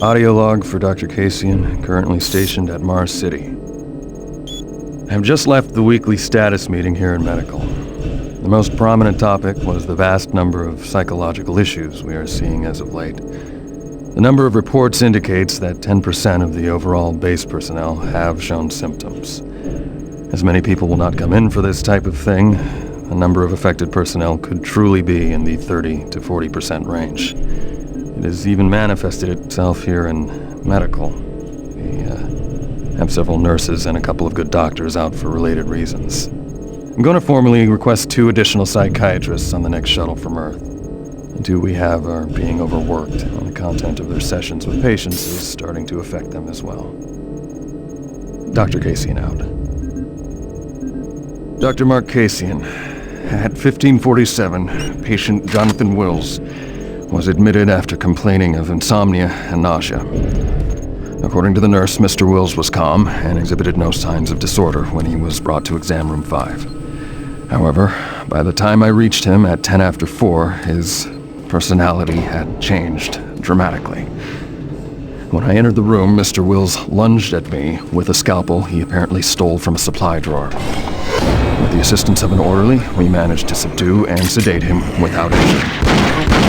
Audio log for Dr. Caseon, currently stationed at Mars City. I have just left the weekly status meeting here in Medical. The most prominent topic was the vast number of psychological issues we are seeing as of late. The number of reports indicates that 10% of the overall base personnel have shown symptoms. As many people will not come in for this type of thing, the number of affected personnel could truly be in the 30 to 40% range. It has even manifested itself here in Medical. We have several nurses and a couple of good doctors out for related reasons. I'm going to formally request 2 additional psychiatrists on the next shuttle from Earth. The 2 we have are being overworked, and the content of their sessions with patients is starting to affect them as well. Dr. Caseon out. Dr. Mark Caseon, at 1547, patient Jonathan Wills was admitted after complaining of insomnia and nausea. According to the nurse, Mr. Wills was calm and exhibited no signs of disorder when he was brought to exam room 5. However, by the time I reached him at 10 after 4, his personality had changed dramatically. When I entered the room, Mr. Wills lunged at me with a scalpel he apparently stole from a supply drawer. With the assistance of an orderly, we managed to subdue and sedate him without injury.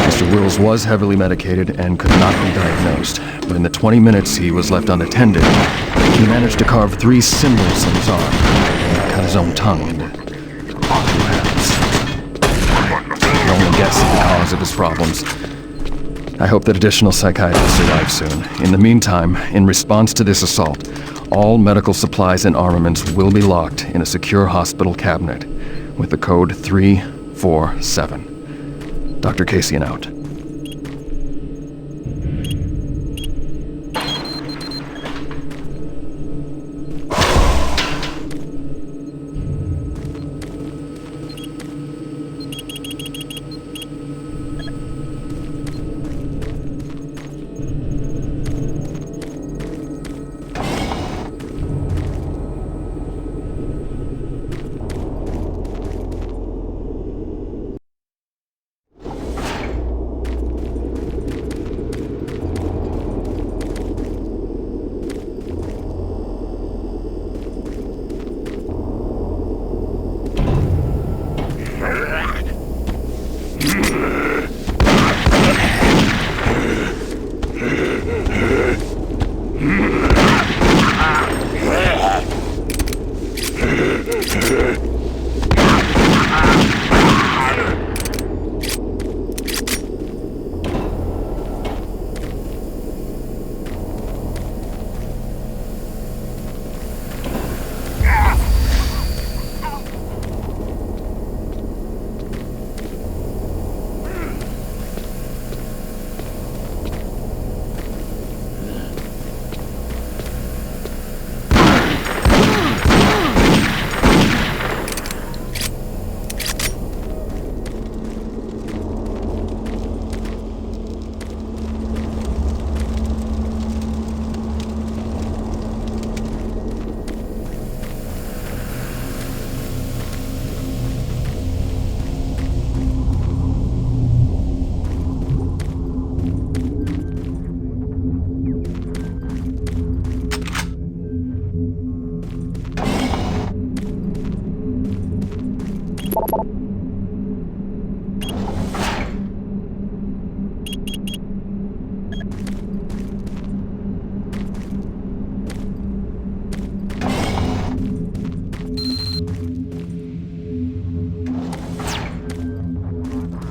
Mr. Wills was heavily medicated and could not be diagnosed, but in the 20 minutes he was left unattended, he managed to carve 3 symbols on his arm and cut his own tongue into 2 halves. I can only guess at the cause of his problems. I hope that additional psychiatrists arrive soon. In the meantime, in response to this assault, all medical supplies and armaments will be locked in a secure hospital cabinet with the code 347. Dr. Caseon out.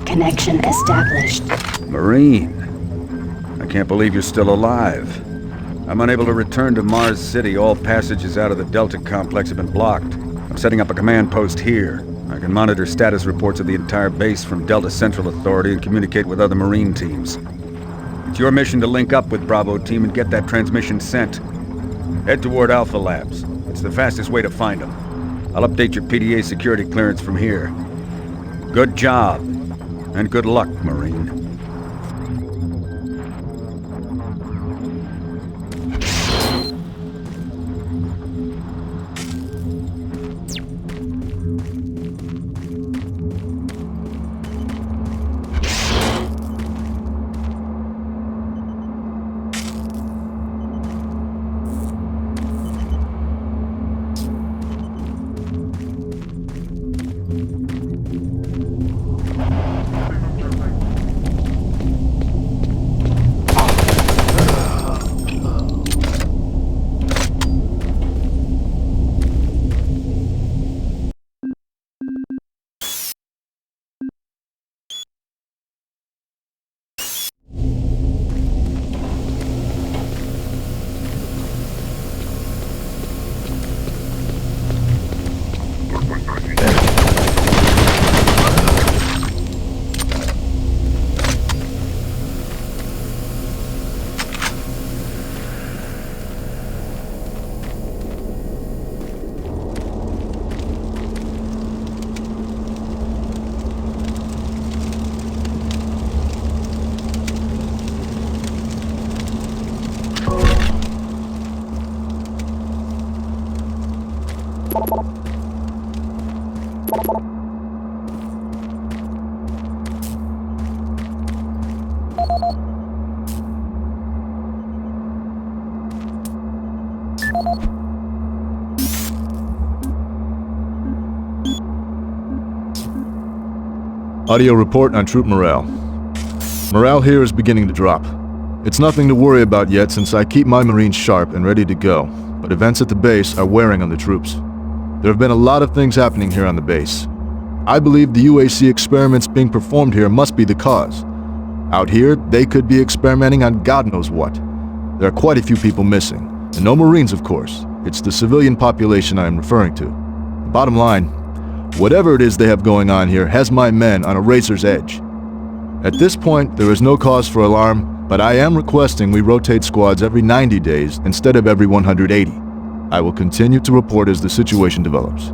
Connection established.
Marine, I can't believe you're still alive. I'm unable to return to Mars City. All passages out of the Delta complex have been blocked. I'm setting up a command post here. I can monitor status reports of the entire base from Delta Central Authority and communicate with other Marine teams. It's your mission to link up with Bravo Team and get that transmission sent. Head toward Alpha Labs. It's the fastest way to find them. I'll update your PDA security clearance from here. Good job. And good luck, Marine.
Audio report on troop morale. Morale here is beginning to drop. It's nothing to worry about yet since I keep my Marines sharp and ready to go, but events at the base are wearing on the troops. There have been a lot of things happening here on the base. I believe the UAC experiments being performed here must be the cause. Out here, they could be experimenting on God knows what. There are quite a few people missing, and no Marines, of course. It's the civilian population I am referring to. The bottom line, whatever it is they have going on here has my men on a razor's edge. At this point, there is no cause for alarm, but I am requesting we rotate squads every 90 days instead of every 180. I will continue to report as the situation develops.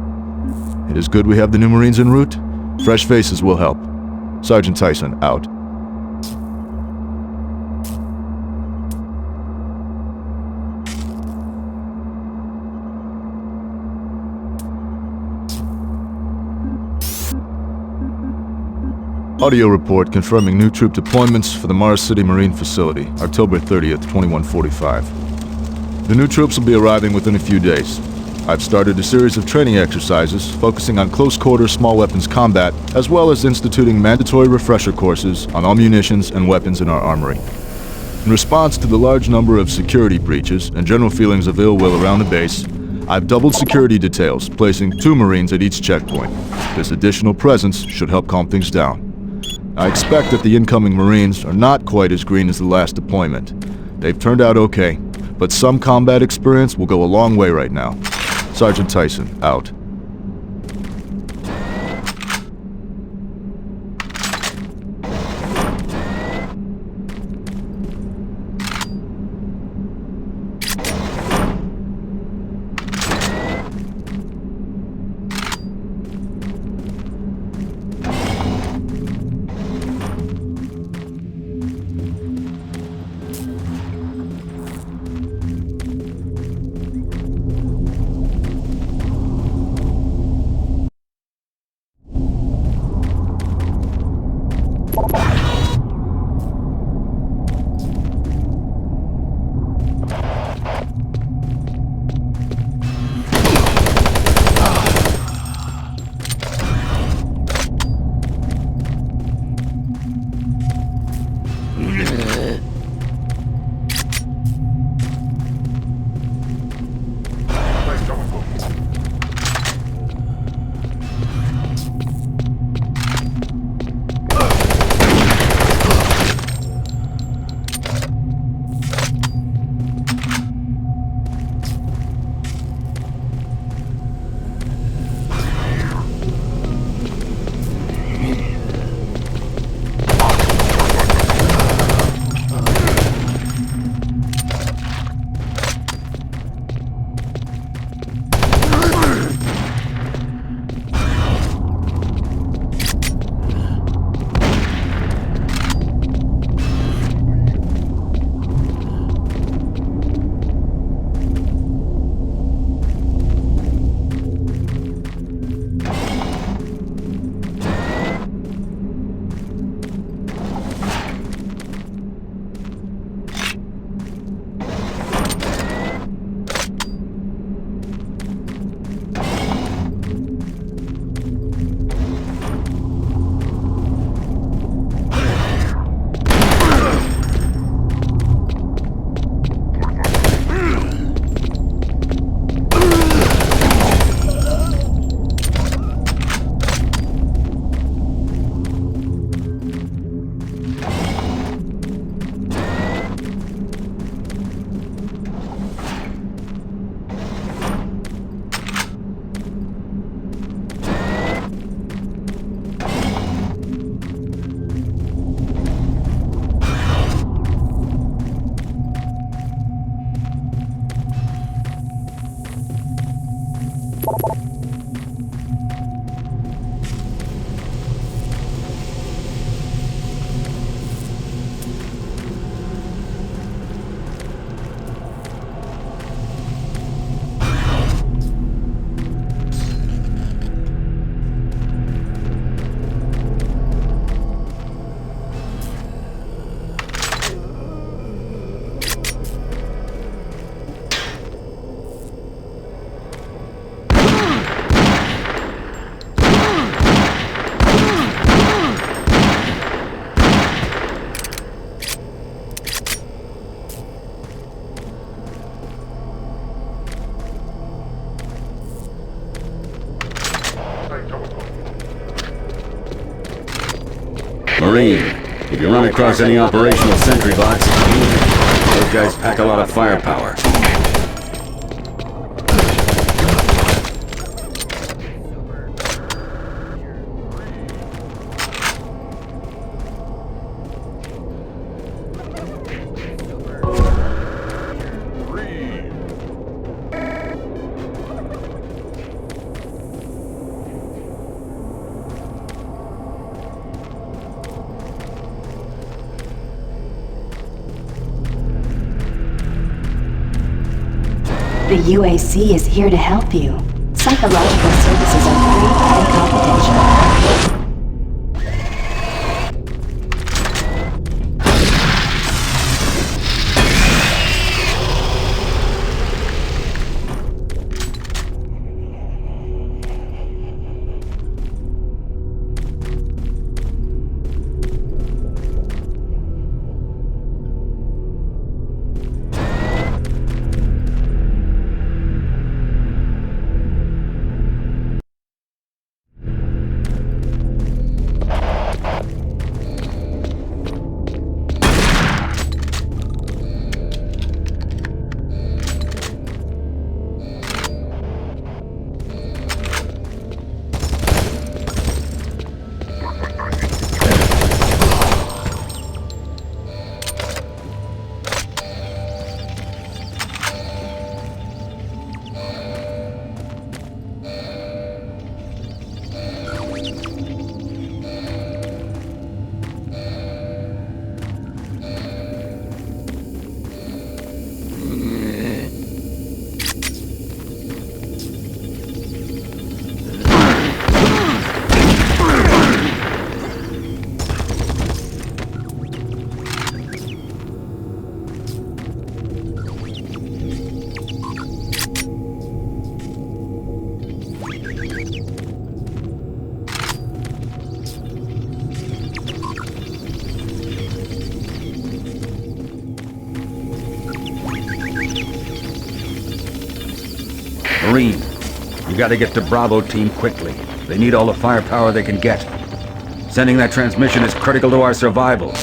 It is good we have the new Marines en route. Fresh faces will help. Sergeant Tyson, out. Audio report confirming new troop deployments for the Mars City Marine Facility, October 30th, 2145. The new troops will be arriving within a few days. I've started a series of training exercises focusing on close-quarter small weapons combat, as well as instituting mandatory refresher courses on all munitions and weapons in our armory. In response to the large number of security breaches and general feelings of ill will around the base, I've doubled security details, placing 2 Marines at each checkpoint. This additional presence should help calm things down. I expect that the incoming Marines are not quite as green as the last deployment. They've turned out okay, but some combat experience will go a long way right now. Sergeant Tyson, out.
Marine, if you run across any operational sentry bots, those guys pack a lot of firepower.
The UAC is here to help you. Psychological services are free and confidential.
Marine, you gotta get to Bravo team quickly. They need all the firepower they can get. Sending that transmission is critical to our survival.